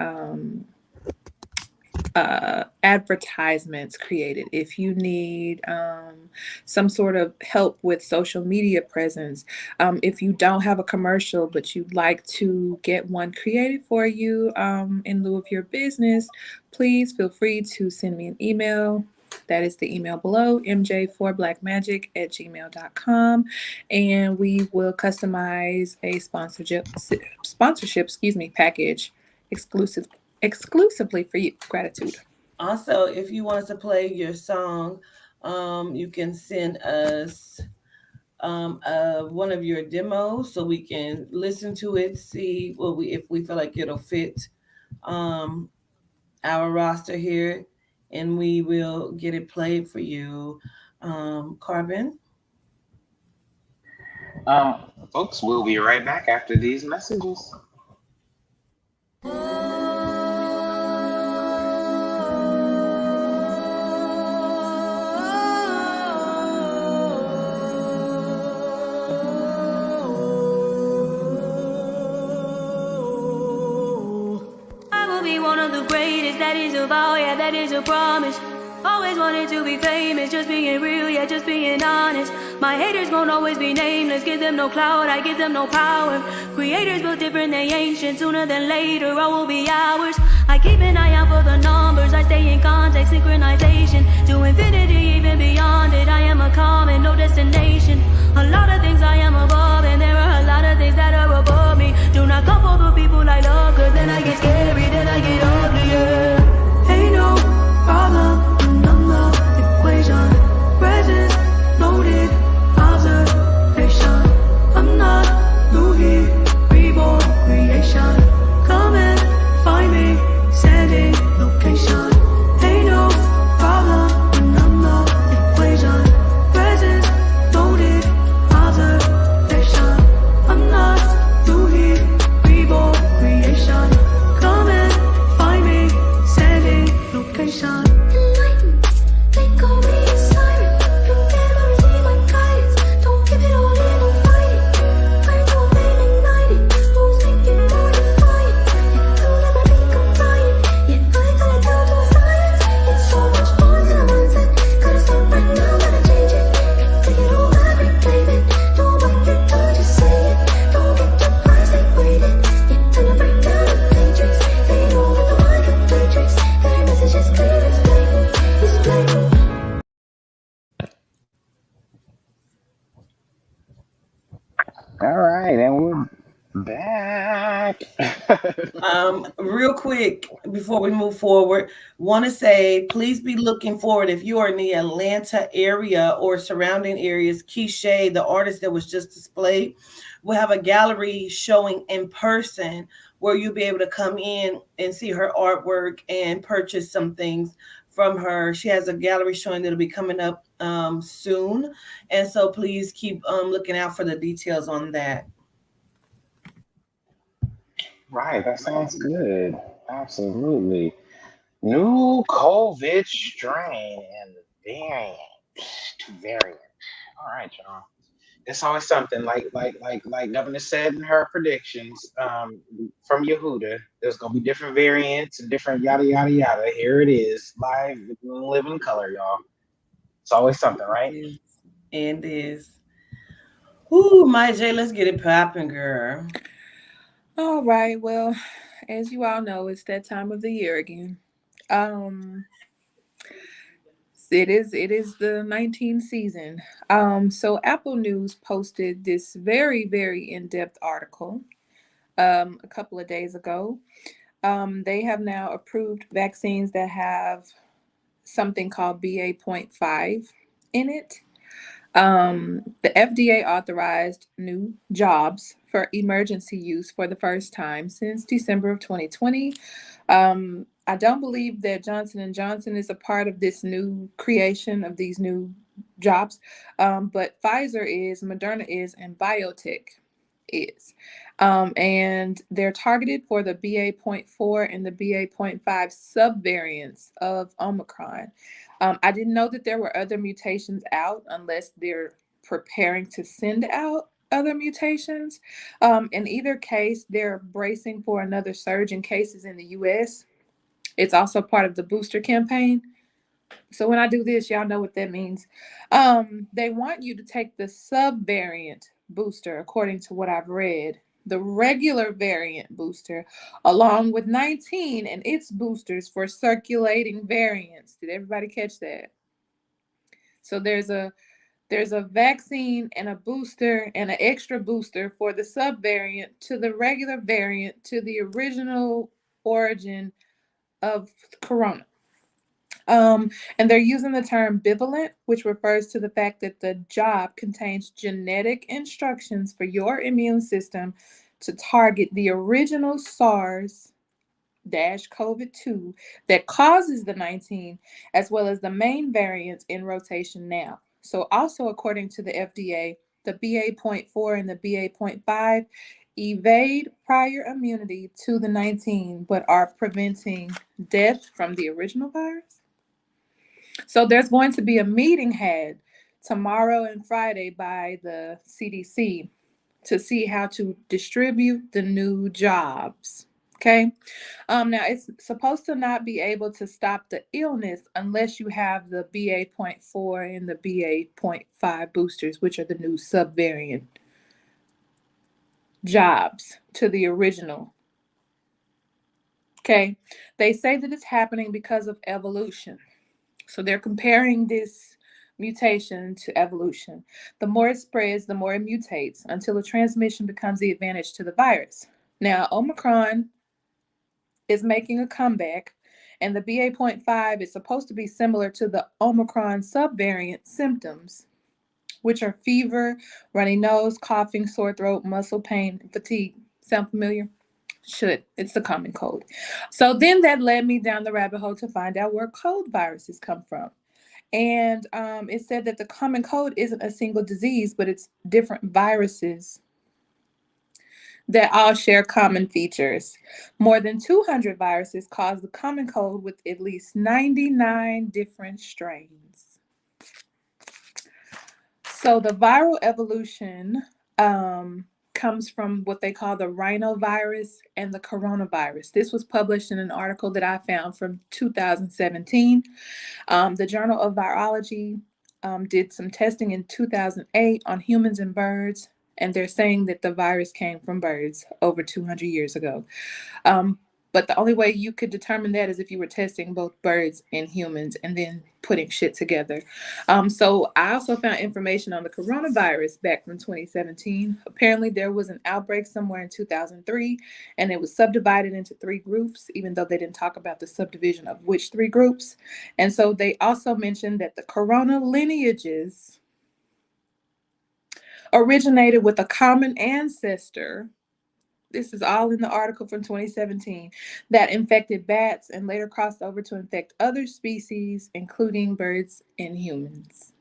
advertisements created, if you need some sort of help with social media presence, if you don't have a commercial but you'd like to get one created for you in lieu of your business, please feel free to send me an email. That is the email below, mj4blackmagic@gmail.com, and we will customize a sponsorship package exclusively for you. Gratitude. Also, if you want us to play your song, you can send us one of your demos so we can listen to it, see if we feel like it'll fit our roster here, and we will get it played for you. Carbon. Folks, we'll be right back after these messages. wow, yeah, that is a promise. Always wanted to be famous, just being real, yeah, just being honest. My haters won't always be nameless, give them no clout, I give them no power. Creators built different, they ancient, sooner than later, all will be ours. I keep an eye out for the numbers, I stay in contact, synchronization. To infinity, even beyond it, I am a common, no destination. A lot of things I am above, and there are a lot of things that are above me. Do not come for the people I love, cause then I get scary, then I get uglier. Ain't no problem. Equation, present, loaded, observation. I'm not Louis, reborn creation. Come and find me, sending location. Ain't no problem when I'm the equation. Present, loaded, observation. I'm not Louis, reborn creation. Come and find me, sending location. All right, and we're back. Real quick before we move forward, want to say please be looking forward if you are in the Atlanta area or surrounding areas. Keisha, the artist that was just displayed, will have a gallery showing in person where you'll be able to come in and see her artwork and purchase some things from her. She has a gallery showing that'll be coming up soon, and so please keep looking out for the details on that. Right, that sounds good. Absolutely. New COVID strain and variant. Two variant. All right, y'all. It's always something like Governor said in her predictions from Yehuda. There's gonna be different variants and different yada yada yada. Here it is, live, living color, y'all. It's always something, right? And is. Ooh, my J, let's get it popping, girl. All right. Well, as you all know, it's that time of the year again. It is the 19th season. So Apple News posted this very, very in-depth article a couple of days ago. They have now approved vaccines that have something called BA.5 in it. The FDA authorized new jobs for emergency use for the first time since December of 2020. I don't believe that Johnson & Johnson is a part of this new creation of these new jobs, but Pfizer is, Moderna is, and biotech is. And they're targeted for the BA.4 and the BA.5 subvariants of Omicron. I didn't know that there were other mutations out unless they're preparing to send out other mutations. In either case, they're bracing for another surge in cases in the US. It's also part of the booster campaign. So when I do this, y'all know what that means. They want you to take the subvariant booster, according to what I've read. The regular variant booster, along with 19 and its boosters for circulating variants. Did everybody catch that? So there's a vaccine and a booster and an extra booster for the subvariant to the regular variant to the original origin of corona. And they're using the term bivalent, which refers to the fact that the job contains genetic instructions for your immune system to target the original SARS-CoV-2 that causes the 19, as well as the main variants in rotation now. So also according to the FDA, the BA.4 and the BA.5 evade prior immunity to the 19, but are preventing death from the original virus. So there's going to be a meeting had tomorrow and Friday by the CDC to see how to distribute the new jobs. Okay. Now it's supposed to not be able to stop the illness unless you have the BA.4 and the BA.5 boosters, which are the new subvariant jobs to the original. Okay. They say that it's happening because of evolution. So they're comparing this mutation to evolution. The more it spreads, the more it mutates until the transmission becomes the advantage to the virus. Now, Omicron is making a comeback, and the BA.5 is supposed to be similar to the Omicron subvariant symptoms, which are fever, runny nose, coughing, sore throat, muscle pain, and fatigue. Sound familiar? Should. It's the common cold. So then that led me down the rabbit hole to find out where cold viruses come from. And it said that the common cold isn't a single disease, but it's different viruses that all share common features. More than 200 viruses cause the common cold with at least 99 different strains. So the viral evolution comes from what they call the rhinovirus and the coronavirus. This was published in an article that I found from 2017. The Journal of Virology did some testing in 2008 on humans and birds, and they're saying that the virus came from birds over 200 years ago. But the only way you could determine that is if you were testing both birds and humans and then putting shit together. So I also found information on the coronavirus back from 2017. Apparently there was an outbreak somewhere in 2003, and it was subdivided into 3 groups, even though they didn't talk about the subdivision of which 3 groups. And so they also mentioned that the corona lineages originated with a common ancestor. This is all in the article from 2017 that infected bats and later crossed over to infect other species, including birds and humans.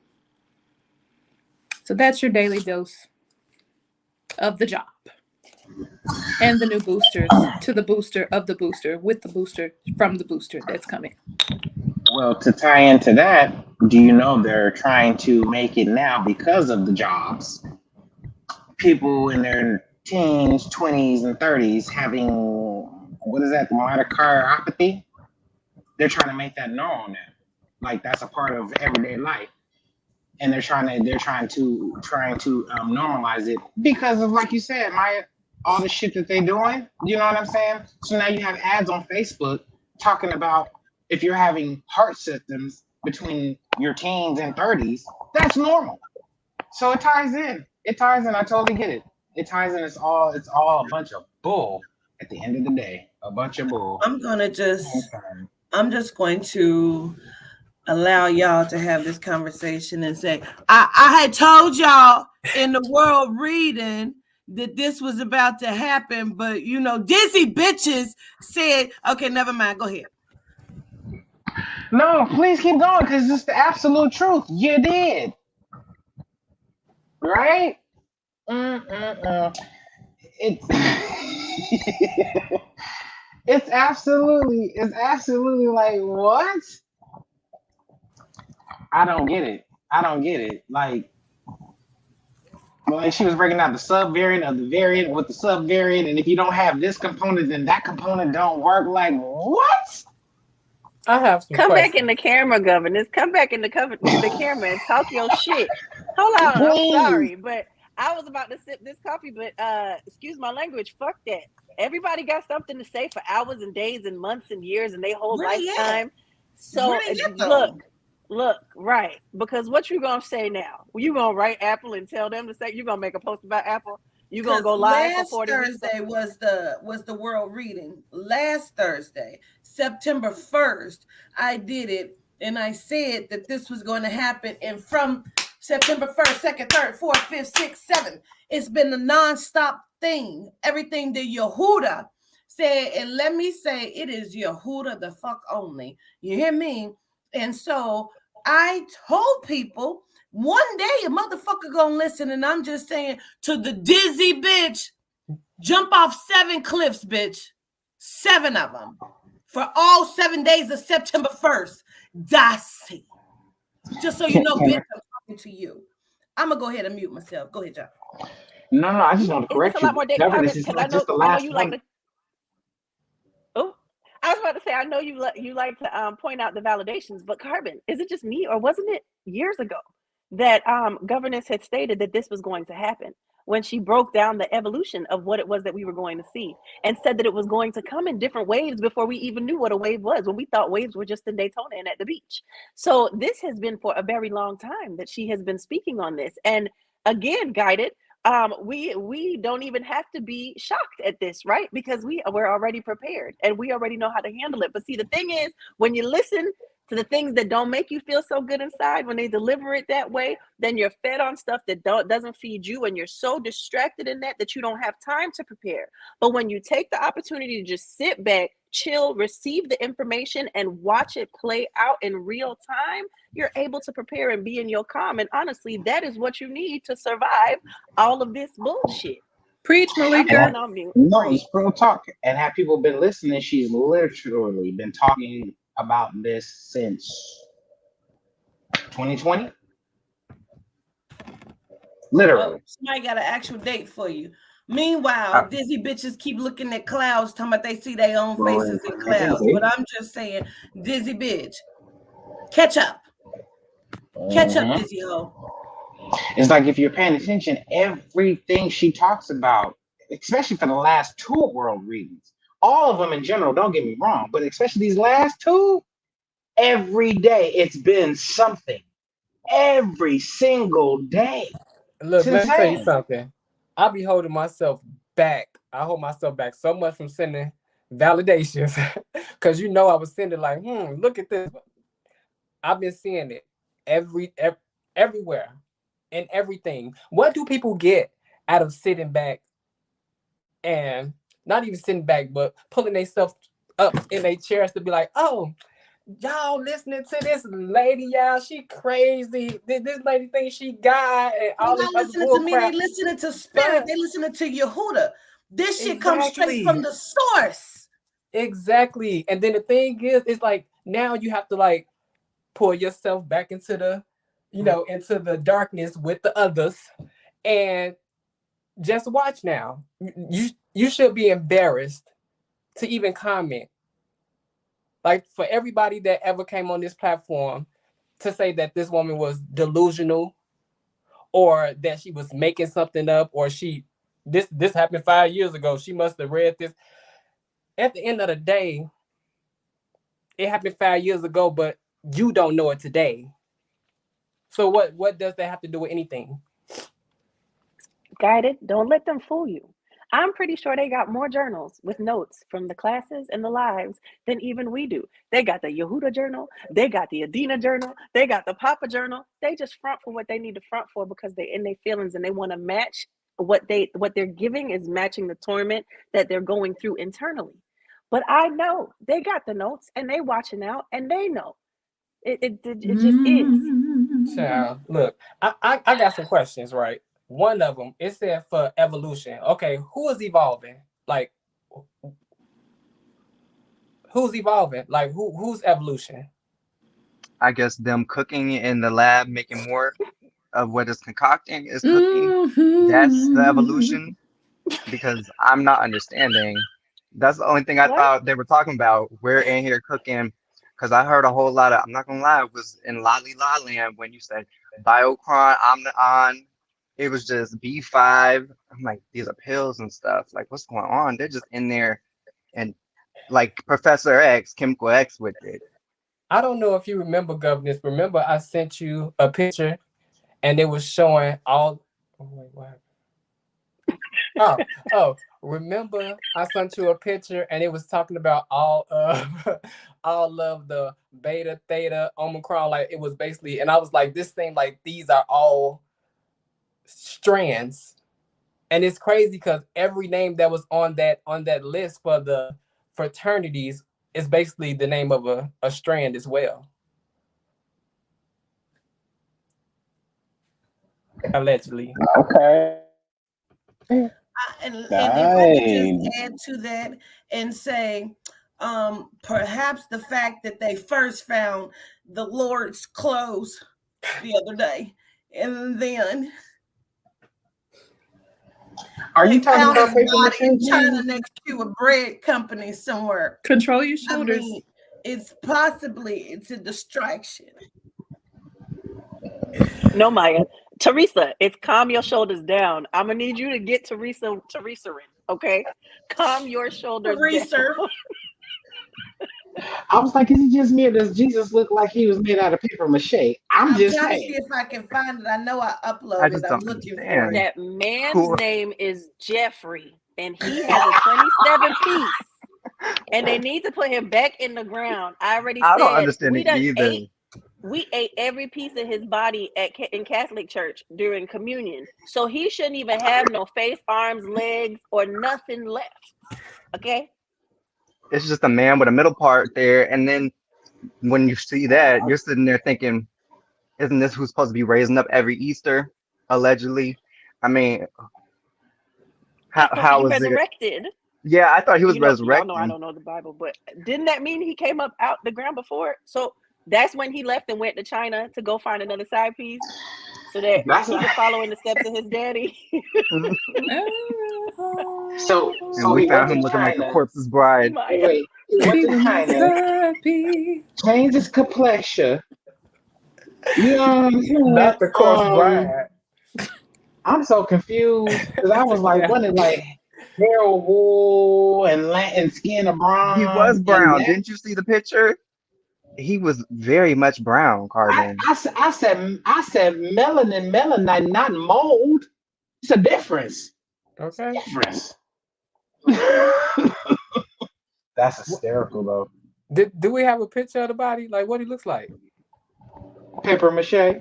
So that's your daily dose of the job. And the new boosters to the booster of the booster with the booster from the booster that's coming. Well, to tie into that, do you know they're trying to make it now because of the jobs? People in their teens, 20s, and 30s having, what is that, the mitochondriopathy? They're trying to make that normal now. Like that's a part of everyday life. And they're trying to normalize it because of, like you said, all the shit that they're doing. You know what I'm saying? So now you have ads on Facebook talking about if you're having heart symptoms between your teens and 30s, that's normal. So it ties in. I totally get it. It ties in. It's all a bunch of bull at the end of the day. A bunch of bull. I'm just going to allow y'all to have this conversation and say, I had told y'all in the world reading that this was about to happen, but dizzy bitches said, okay, never mind, go ahead. No, please keep going, because it's the absolute truth. You did. Right? It's absolutely like, what? I don't get it. Like she was breaking out the subvariant of the variant with the subvariant, and if you don't have this component, then that component don't work. Like, what? I have some Come questions. back in the camera, governors. Come back in the camera and talk your shit. Hold on, I'm sorry, but I was about to sip this coffee, but excuse my language, fuck that. Everybody got something to say for hours and days and months and years and their whole lifetime. So look, right. Because what you gonna say now? You gonna write Apple and tell them to say you gonna make a post about Apple? You gonna go live for 40 minutes? Thursday was the world reading. Last Thursday, September 1st, I did it, and I said that this was going to happen. And from September 1st, 2nd, 3rd, 4th, 5th, 6th, 7th, it's been a nonstop thing. Everything that Yehuda said, and let me say, it is Yehuda the fuck only. You hear me? And so I told people one day a motherfucker gonna listen, and I'm just saying to the dizzy bitch, jump off 7 cliffs, bitch. 7 of them. For all 7 days of September 1st. That's it. Just so you know, bitch, I'm talking to you. I'm gonna go ahead and mute myself. Go ahead, John. No, I just want to correct you. Because I know you like to. I was about to say, I know you like to point out the validations, but Carbon, is it just me or wasn't it years ago that governance had stated that this was going to happen when she broke down the evolution of what it was that we were going to see and said that it was going to come in different waves before we even knew what a wave was, when we thought waves were just in Daytona and at the beach. So this has been for a very long time that she has been speaking on this. And again, Guided, we don't even have to be shocked at this, right? Because we're already prepared and we already know how to handle it. But see, the thing is, when you listen to the things that don't make you feel so good inside, when they deliver it that way, then you're fed on stuff that doesn't feed you, and you're so distracted in that you don't have time to prepare. But when you take the opportunity to just sit back, chill, receive the information, and watch it play out in real time, you're able to prepare and be in your calm. And honestly, that is what you need to survive all of this bullshit. Preach, Malika. I'm going on mute. No, it's real talk. And have people been listening? She's literally been talking about this since 2020. Literally. Oh, somebody got an actual date for you. Meanwhile, dizzy bitches keep looking at clouds, talking about they see their own faces in clouds. But I'm just saying, dizzy bitch, catch up. Catch up, dizzy hoe. It's like, if you're paying attention, everything she talks about, especially for the last two world readings, all of them in general, don't get me wrong, but especially these last two, every day it's been something. Every single day. Look, let me tell you something. I be holding myself back. I hold myself back so much from sending validations because I was sending like, look at this. I've been seeing it everywhere and everything. What do people get out of sitting back and not even sitting back, but pulling themselves up in their chairs to be like, oh, y'all listening to this lady, y'all, she crazy. This lady thinks she God and all this other listening bull to me, crap. they listening to Spirit, they listening to Yehuda. This shit comes straight from the source. Exactly. And then the thing is, it's like now you have to like pull yourself back into the, into the darkness with the others and just watch now. You should be embarrassed to even comment. Like, for everybody that ever came on this platform to say that this woman was delusional or that she was making something up or this happened 5 years ago, she must have read this. At the end of the day, it happened 5 years ago, but you don't know it today. So what does that have to do with anything? Guided, don't let them fool you. I'm pretty sure they got more journals with notes from the classes and the lives than even we do. They got the Yehuda journal, they got the Adina journal, they got the Papa journal. They just front for what they need to front for because they're in their feelings and they want to match what they're giving is matching the torment that they're going through internally. But I know they got the notes and they watching out and they know. It just is. Child, look, I got some questions, right? One of them, it said for evolution. Okay, who is evolving? Like, who's evolving? Like, who's evolution? I guess them cooking in the lab, making more of what is concocting is cooking. That's the evolution. Because I'm not understanding. That's the only thing I thought they were talking about. We're in here cooking. Because I heard a whole lot of, I'm not going to lie, it was in Lolly La Land when you said Biocron, Omnion. It was just B5. I'm like, these are pills and stuff. Like, what's going on? They're just in there and like Professor X, Chemical X with it. I don't know if you remember, Governess. Remember, I sent you a picture and it was showing all. Oh, wait, what happened? Oh, remember I sent you a picture and it was talking about all of the beta, theta, omicron. Like, it was basically, and I was like, this thing, like, these are all strands. And it's crazy because every name that was on that list for the fraternities is basically the name of a strand as well. Allegedly. Okay. And if I could just add to that and say, perhaps the fact that they first found the Lord's clothes the other day, and then Are you talking Found about his paper body in mache? China next to a bread company somewhere. Control your I shoulders. mean, it's a distraction. No, Maya. Teresa, it's calm your shoulders down. I'm gonna need you to get Teresa in, okay? Calm your shoulders Teresa. down. I was like, is it just me or does Jesus look like he was made out of paper mache? I'm I'm just trying to saying. see if I can find it. I know I I uploaded. just I'm don't looking for understand. it. That man's Who? name is Jeffrey, and he has a 27 piece, and they need to put him back in the ground. I already I don't said understand it either. we ate every piece of his body in Catholic church during communion, so he shouldn't even have no face, arms, legs, or nothing left. Okay. It's just a man with a middle part there, and then when you see that, you're sitting there thinking, isn't this who's supposed to be raising up every Easter, allegedly? I mean, I thought how he is it? resurrected. Yeah, I thought he was Y'all know I resurrecting. don't know the Bible, but didn't that mean he came up out the ground before? So that's when he left and went to China to go find another side piece, so that he could follow in the steps of his daddy. So And we he went found to him looking like a China. corpse's bride. Wait, he went to China, changed his complexion. You know what I'm saying? Not the course bride. I'm so confused because I was like, what is like hair of wool and Latin skin of bronze? He was and brown. that- Didn't you see the picture? He was very much brown, Carbon. I said melanin, melanite, not mold. It's a difference. Okay. Difference. That's hysterical though. Do we have a picture of the body? Like what he looks like? Paper mache.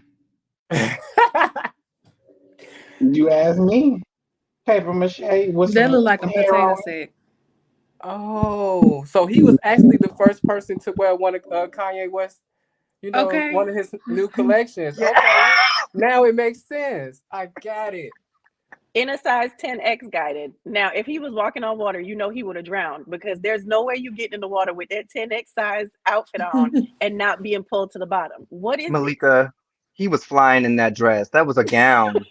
You ask me. Paper mache. What's That look like a potato sack. Oh, so he was actually the first person to wear one of Kanye West, Okay. one of his new collections. Okay, now it makes sense. I got it. In a size 10X guided. Now, if he was walking on water, he would have drowned, because there's no way you get in the water with that 10X size outfit on and not being pulled to the bottom. What is Malika, he was flying in that dress. That was a gown.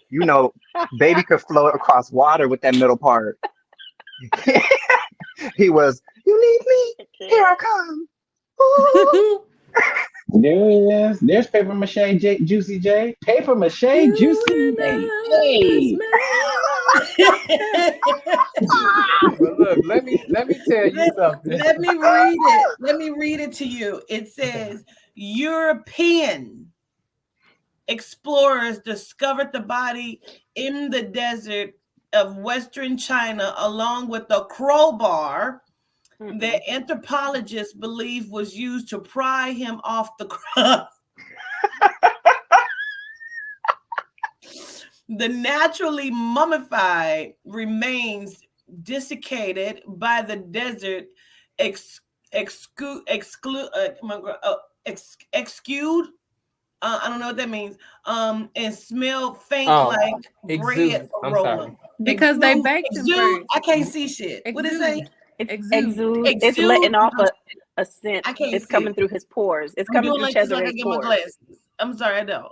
Baby could float across water with that middle part. He was, you need me? Here I come. Ooh. There he is. There's paper mache Juicy J. Paper mache Juicy J. Hey. But look, let me tell you something. Let me read it. Let me read it to you. It says European explorers discovered the body in the desert of Western China along with a crowbar that anthropologists believe was used to pry him off the cross. The naturally mummified remains desiccated by the desert exude. I don't know what that means. And smell faint like bread aroma. Because they baked him first. I can't see shit. What is it? Exude. It's letting off a scent. It's coming through his pores. It's coming through Cesare's pores. I'm sorry, I don't.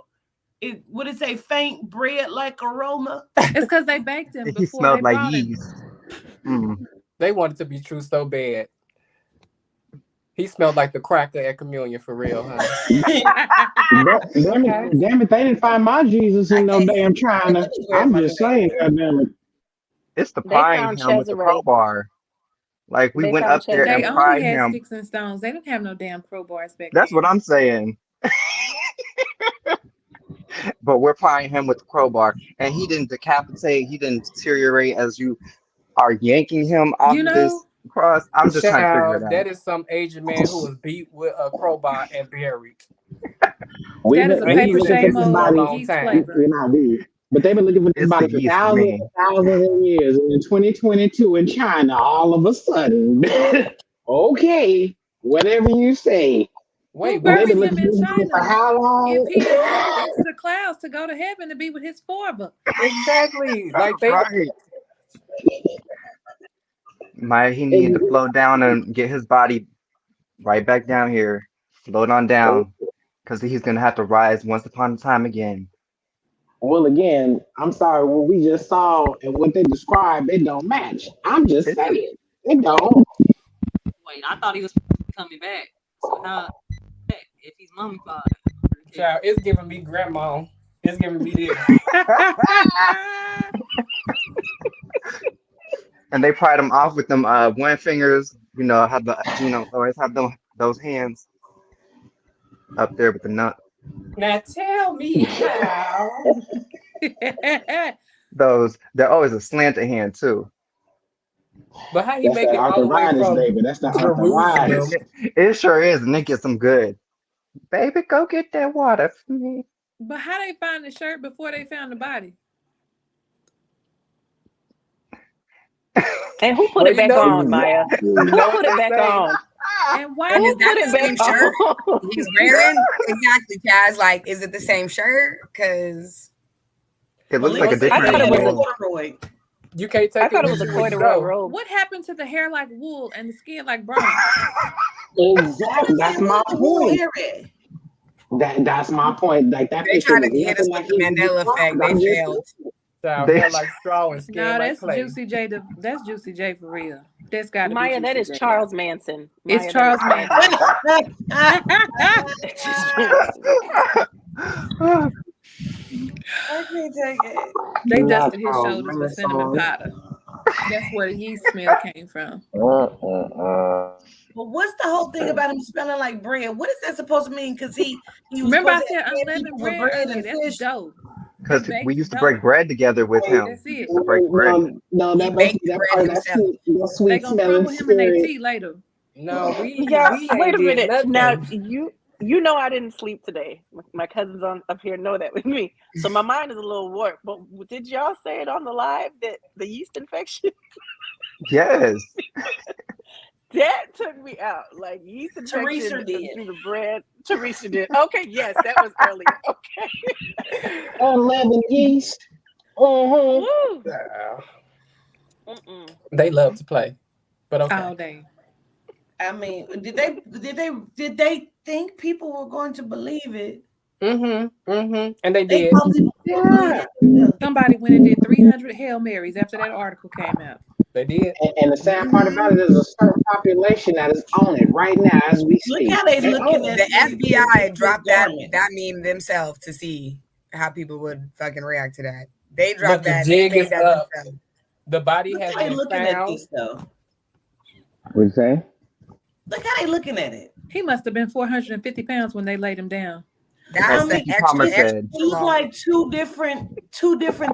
Would it say faint bread like aroma? It's because they baked him. He smelled like yeast. They wanted to be true so bad. He smelled like the cracker at communion for real, huh? Damn it, they didn't find my Jesus in no damn China. I'm just saying, goddamn it. It's the prying him with the crowbar. Like we went up there and pried They only had him. sticks and stones. They didn't have no damn crowbars back That's then. what I'm saying. But we're prying him with the crowbar, and he didn't decapitate. He didn't deteriorate as you are yanking him off this cross. I'm just trying to figure it out. That is some Asian man who was beat with a crowbar and buried. That is a paper shame yeast flavor. But they've been looking for this body for thousands of years. And in 2022 in China, all of a sudden, okay, whatever you say. Wait, buried him in China for how long? If he ascended into the clouds to go to heaven to be with his father. Exactly. Like they. He needed to float down and get his body right back down here. Float on down. Because he's going to have to rise once upon a time again. Well, again, I'm sorry. What we just saw and what they described, it don't match. I'm just saying, it don't. Wait, I thought he was coming back. So how if he's mummified? Child, it's giving me grandma. It's giving me this. And they pried them off with them one fingers. You know, have the always have those hands up there with the nut. Now tell me how. They're always a slanted hand too. But how he That's make that it all the way arthritis, from baby. That's the Jerusalem? arthritis. It sure is, and it gets them good. Baby, go get that water for me. But how they find the shirt before they found the body? And who put it back on, Maya? Who put it back on? And why Who Is that put it the same back shirt on? he's wearing? Exactly, Chaz. Like, is it the same shirt? Because It looks like a I different. thought it was a corduroy. You can't take I thought it it was a with you when you corduroy go. robe. what happened to the hair like wool and the skin like bronze? Exactly. That's my point. That's my point. Like that they picture tried was to hit us nothing with like the it was Mandela effect. described. They I'm just failed. Child, They- hair like straw and skin No, like that's clay. Juicy J. That's Juicy J for real. That's got to be Maya, that Juicy is J. Charles Manson. It's Maya, Charles that Manson. I can't take it. They not dusted his Charles shoulders with cinnamon Manson. powder. That's where the yeast smell came from. But what's the whole thing about him smelling like bread? What is that supposed to mean? Because he was Remember I supposed to said have unleavened people bread with bread earlier. and That's fish. dough. Because He baked we used to dough. break bread together with him. That's We it. used to break bread. No, He that baked must be the that bread part of that himself. sweet, that They sweet gonna smelling crumble him in their spirit. tea later. No, we Yeah, ain't wait a did minute. nothing. Now you know I didn't sleep today. My cousins on up here know that with me, so my mind is a little warped. But did y'all say it on the live that the yeast infection Yes. that took me out? Like yeast infection Teresa did. through the bread. Teresa did. Okay, yes, that was earlier. Okay. Unleavened yeast. Mm-hmm. Woo. Child. Mm-mm. They love to play, but okay. All day. I mean, did they think people were going to believe it? And they They did. probably Yeah. Somebody went and did 300 Hail Marys after that article came out. They did. And the sad part about it is a certain population that is on it right now as we look speak. how they They looking own at it. The FBI dropped that garment. meme themselves to see how people would fucking react to that. They But dropped the that. They jig made is that up. themselves. The body Look has how they been looking at found. this though. What'd you say? Look how they looking at it. He must have been 450 pounds when they laid him down. That's the Keke extra, Palmer extra said. It look long. like two different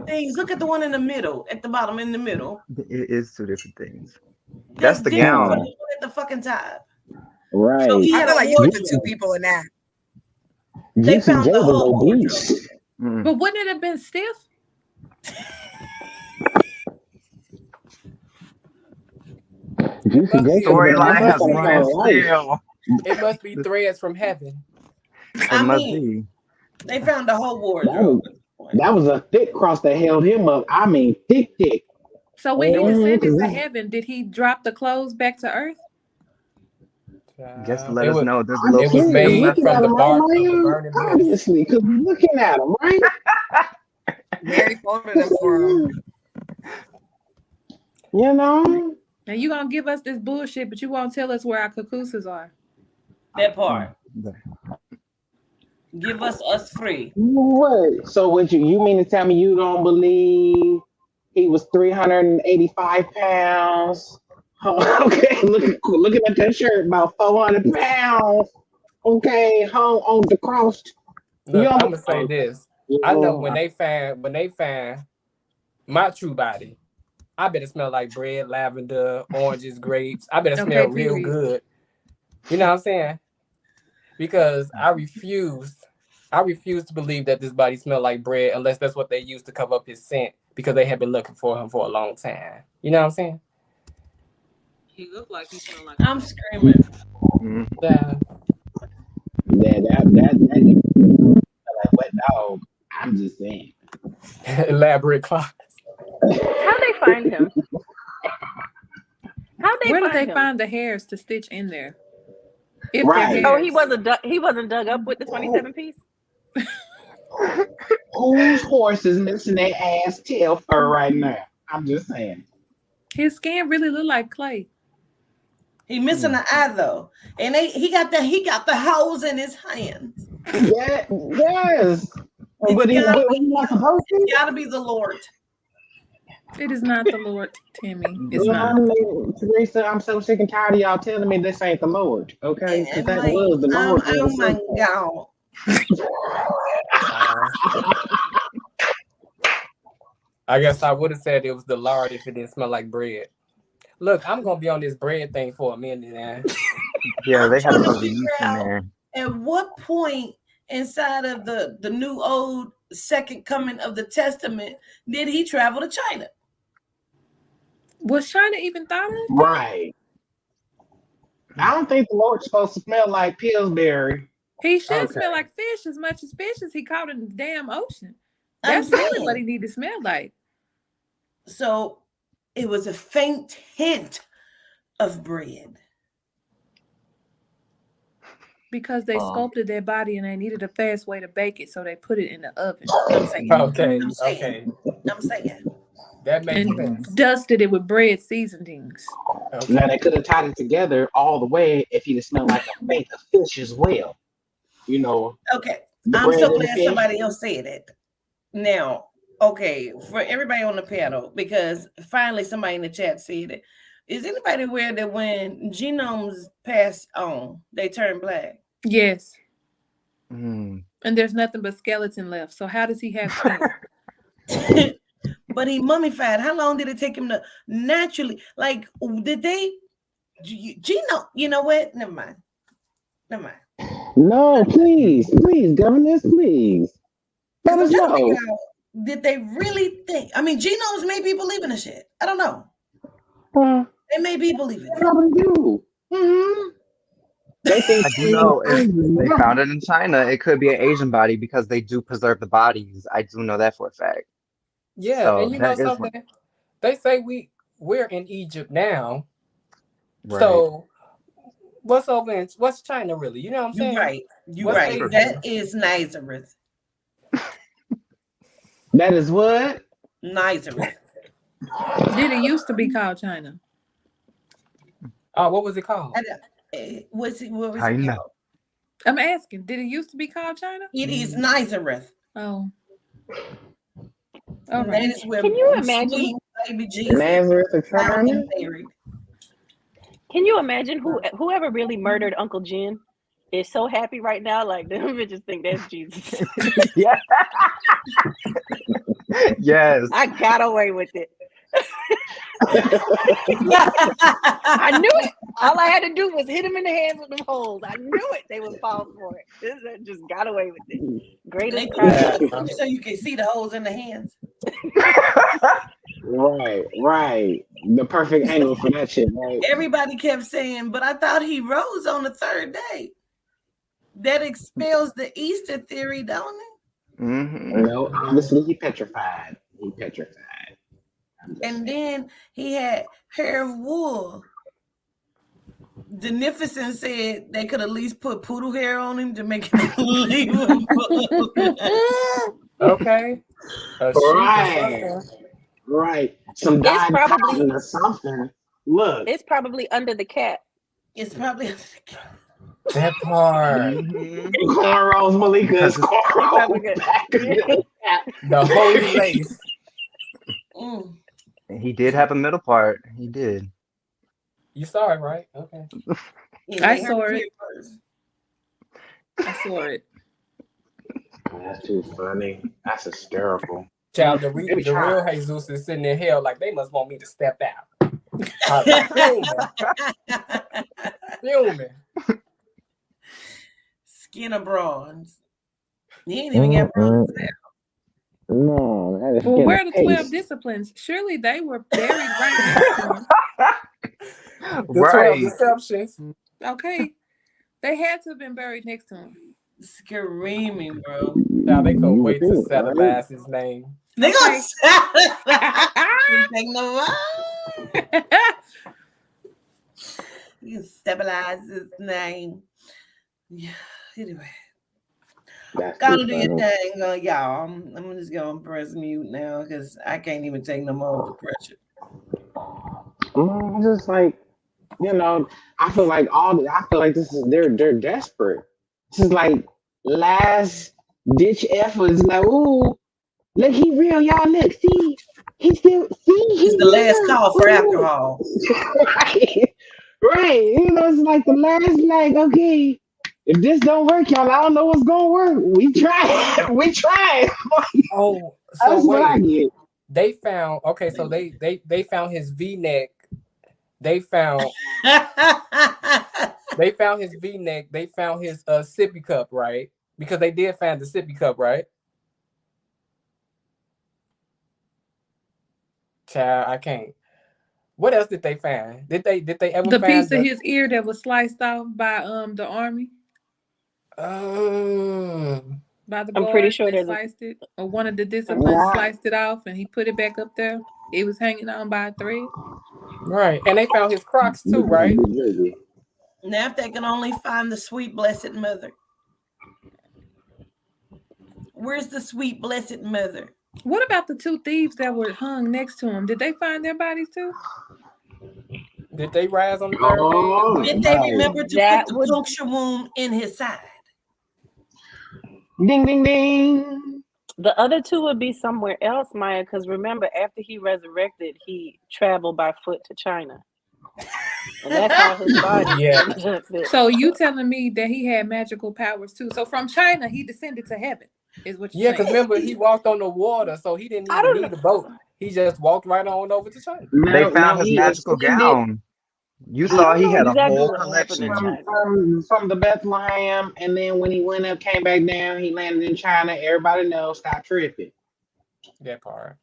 things. Look at the one in the middle, at the bottom in the middle. It is two different things. That's That's the different from gown. the one at the fucking top. Right. So he I had feel a like you could wardrobe. put two people in that. They Juicy found J the was whole wardrobe. obese. But wouldn't it have been stiff? Juicy J could have been Storyline on has some run kind its of life. still. It must be threads from heaven. It I must mean, be. they found the whole That wardrobe. was a thick cross that held him up. I mean, thick. So when he Mhm, descended 'cause to that- heaven, did he drop the clothes back to earth? Just to let It us was, know there's a little it was Obviously, piece I'm made looking from at the him, right, bark of the Maya? burning bush. Obviously, because we're looking at him, right? They already folded them for him. You know? Now you gonna give us this bullshit, but you won't tell us where our cuckooses are. That part. Give us free. What? So what you mean to tell me you don't believe he was 385 pounds? Oh, okay, looking at that shirt, about 400 pounds. Okay, hung on the cross. Look, You I'm don't- gonna say this. I know when they find my true body, I better smell like bread, lavender, oranges, grapes. I better smell real period. good. You know what I'm saying? Because I refuse to believe that this body smelled like bread unless that's what they used to cover up his scent because they have been looking for him for a long time. You know what I'm saying? He looked like he smelled like. I'm screaming. Yeah. That like wet dog. I'm just saying. Elaborate closet. How'd they find him? Where did they him? find the hairs to stitch in there? If Right. they're Oh, hairs. he wasn't dug up with the 27 piece. Whose horse is missing their ass tail fur right now? I'm just saying. His skin really look like clay. He missing the eye though, and he got the hose in his hands. Yeah, yes. But he's not supposed to. It's gotta be the Lord. It is not the Lord, Timmy. It's Yeah, not. Teresa, I'm so sick and tired of y'all telling me this ain't the Lord. Okay, if that was the Lord. Oh my God. I guess I would have said it was the Lord if it didn't smell like bread. Look, I'm gonna be on this bread thing for a minute now. Yeah, they had trying to to put the figure yeast in out there. At what point inside of the new old second coming of the Testament did he travel to China? Was China even thought of? Right. I don't think the Lord's supposed to smell like Pillsbury. He should smell like fish as much as fish as he caught in the damn ocean. That's I'm really saying. what he need to smell like. So it was a faint hint of bread. Because they sculpted their body and they needed a fast way to bake it, so they put it in the oven. I'm saying. Okay. I'm saying. That makes And sense. dusted it with bread seasonings. Okay. Now they could have tied it together all the way if he'd smelled like a faint of fish as well. You know. Okay. The I'm bread so and the glad fish. somebody else said it. Now, okay, for everybody on the panel, because finally somebody in the chat said it. Is anybody aware that when genomes pass on, they turn black? Yes. Mm. And there's nothing but skeleton left. So how does he have skin? But he mummified. How long did it take him to naturally? Like, did they? Genome? You know what? Never mind. No, please, governors, please. Let us know. Did they really think? I mean, genomes may be believing the shit. I don't know. They may be believing it. Mm-hmm. They think I do know if they found it in China, it could be an Asian body because they do preserve the bodies. I do know that for a fact. Yeah, So and you know that is something? They say we're in Egypt now. right. So what's China really? You know what I'm saying? You're right. That is Nazareth. That is what? Nazareth. Did it used to be called China? What was it called? What was it China. called? I'm asking, did it used to be called China? It is Nazareth. Oh. All right. That is where Can you imagine baby Jesus Nazareth of China? Can you imagine whoever really murdered Uncle Jim is so happy right now? Like them bitches think that's Jesus. Yeah. Yes. I got away with it. I knew it. All I had to do was hit him in the hands with them holes. I knew it. They would fall for it. This just got away with it. Greatest crime. So you can see the holes in the hands. Right. The perfect angle for that shit, right? Everybody kept saying, but I thought he rose on the third day. That expels the Easter theory, don't it? Mm-hmm. No, obviously he petrified. And then he had hair of wool. Denificent said they could at least put poodle hair on him to make it believable. Okay. Right. Some dyed cotton or something. Look. It's probably under the cap. It's probably under the cap. That part. Cornrows, Malika's cornrows. The holy lace. He did have a middle part. He did. You saw it, right? Okay. I saw it. I saw it. That's too funny. That's hysterical. Child, the real Jesus is sitting in hell like they must want me to step out. Human. Skin of bronze. He ain't even got bronze now. No, that is well, where are the 12 disciplines? Surely they were buried right next to him. The 12 deceptions. Okay. They had to have been buried next to him. Screaming, bro. Now they couldn't wait to satirize his name. They gonna You can stabilize his name. Yeah. Anyway. That's too Gotta do your funny. thing, y'all. I'm just gonna press mute now because I can't even take no more of the pressure. Just like, you know, I feel like this is they're desperate. This is like last ditch efforts. Like, ooh, look, he real, y'all. Look, see, he still see It's he the last real. call for Ooh. alcohol. right, right. You know, it's like the last, like, okay, if this don't work, y'all, I don't know what's gonna work. We tried, we tried. Oh, so That's what I wait. get. They found so they found his V-neck. They found his V-neck. They found his sippy cup, right? Because they did find the sippy cup, right? Child, I can't. What else did they find? Did they ever The find piece of the his ear that was sliced off by the army, by the I'm pretty guards sure that there's a sliced it, or one of the disciplines Right. sliced it off and he put it back up there. It was hanging on by a thread. right? And they found his Crocs too, right? Now, if they can only find the sweet blessed mother, where's the sweet blessed mother? What about the two thieves that were hung next to him? Did they find their bodies too? Did they rise on the third day as well? Did they remember to That put the would puncture wound in his side? Ding, ding, ding. the other two would be somewhere else, Maya, because remember, after he resurrected, he traveled by foot to China. And that's how his body Yeah. So you telling me that he had magical powers too? So from China, he descended to heaven, is what you're Yeah, saying? because remember he walked on the water, so he didn't I even don't need a boat. He just walked right on over to China. They found Now his he magical ascended. gown. You I saw don't he know had a exactly whole what happened in collection. China. From the Bethlehem, and then when he went up, came back down, he landed in China. Everybody knows, stop tripping. That part.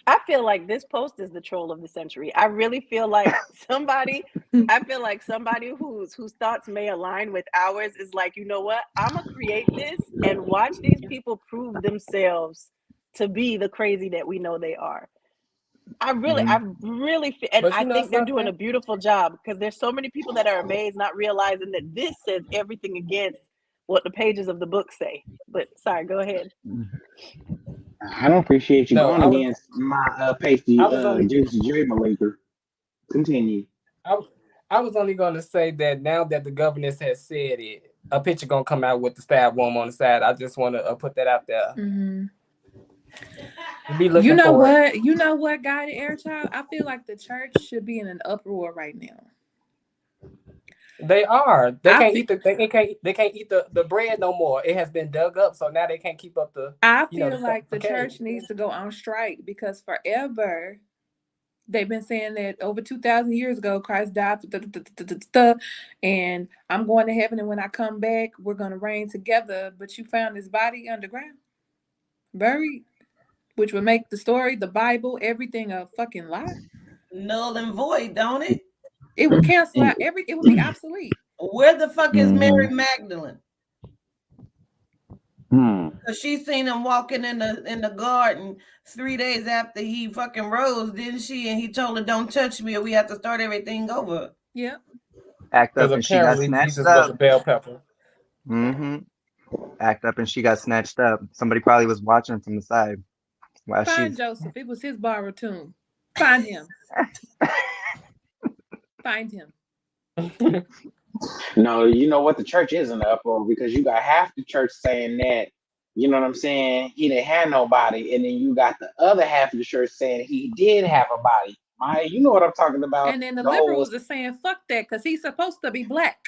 I feel like this post is the troll of the century. I really feel like somebody whose thoughts may align with ours is like, you know what? I'm gonna create this and watch these people prove themselves to be the crazy that we know they are. I really feel, and But I you know think they're doing a something? beautiful job because there's so many people that are amazed, not realizing that this says everything against what the pages of the book say. But sorry, go ahead. I don't appreciate you No, going against my pasty I was only Juicy J Malinker. Continue. I was only gonna say that now that the governess has said it, a picture gonna come out with the stab wound on the side. I just want to put that out there. Mm-hmm. Be looking for it. You know what, Guided Air Child? I feel like the church should be in an uproar right now. They are. They can't eat the bread no more. It has been dug up, so now they can't keep up the. I feel the like the decay. church needs to go on strike because forever they've been saying that over 2,000 years ago Christ died, and I'm going to heaven, and when I come back, we're gonna reign together. But you found his body underground, buried, which would make the story, the Bible, everything a fucking lie. Null and void, don't it? It would cancel out it would be obsolete. Where the fuck is Mary Magdalene? Cause she seen him walking in the garden 3 days after he fucking rose, didn't she? And he told her, "Don't touch me, or we have to start everything over." Yeah. Act up Because and she got apparently snatched Jesus was a up. bell pepper. Act up and she got snatched up. Somebody probably was watching from the side while Find she's. Joseph. It was his borrowed tomb. Find him. Find him. No, you know what? The church is in the uproar because you got half the church saying that, you know what I'm saying, he didn't have nobody, and then you got the other half of the church saying he did have a body. Maya, you know what I'm talking about. And then the The whole liberals are saying, fuck that, because he's supposed to be black.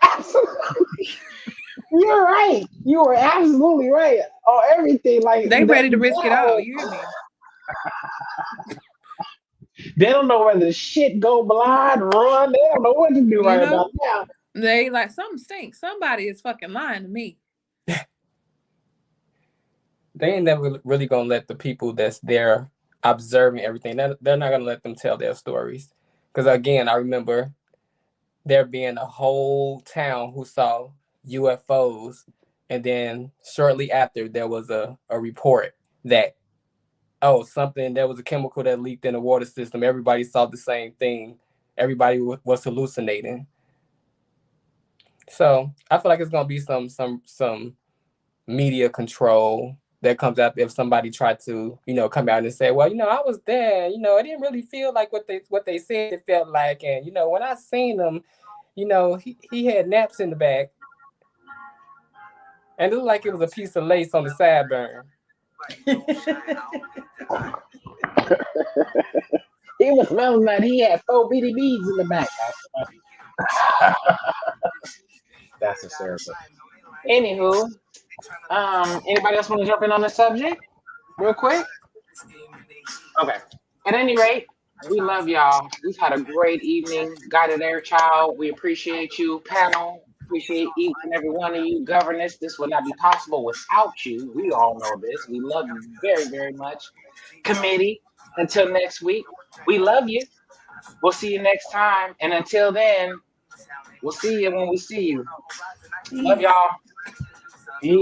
Absolutely. You're right. You were absolutely right on everything. Like They ready to risk it all. You hear me? They don't know whether shit go blind, run. They don't know what to do right about now. They like, something stinks. Somebody is fucking lying to me. They ain't never really gonna let the people that's there observing everything. They're not gonna let them tell their stories. Because again, I remember there being a whole town who saw UFOs, and then shortly after there was a report that there was a chemical that leaked in the water system. Everybody saw the same thing. Everybody was hallucinating. So I feel like it's gonna be some media control that comes out if somebody tried to, come out and say, well, I was there, it didn't really feel like what they said it felt like. And, when I seen him, he had naps in the back. And it looked like it was a piece of lace on the sideburn. He was smelling that he had 4 bitty beads in the back. That's hysterical. Anywho, anybody else want to jump in on the subject real quick? Okay. At any rate, we love y'all. We've had a great evening. Guided Air Child, we appreciate you. Panel, appreciate each and every one of you. Governess, this would not be possible without you. We all know this. We love you very, very much. Committee, until next week, we love you. We'll see you next time. And until then, we'll see you when we see you. Love y'all. Peace.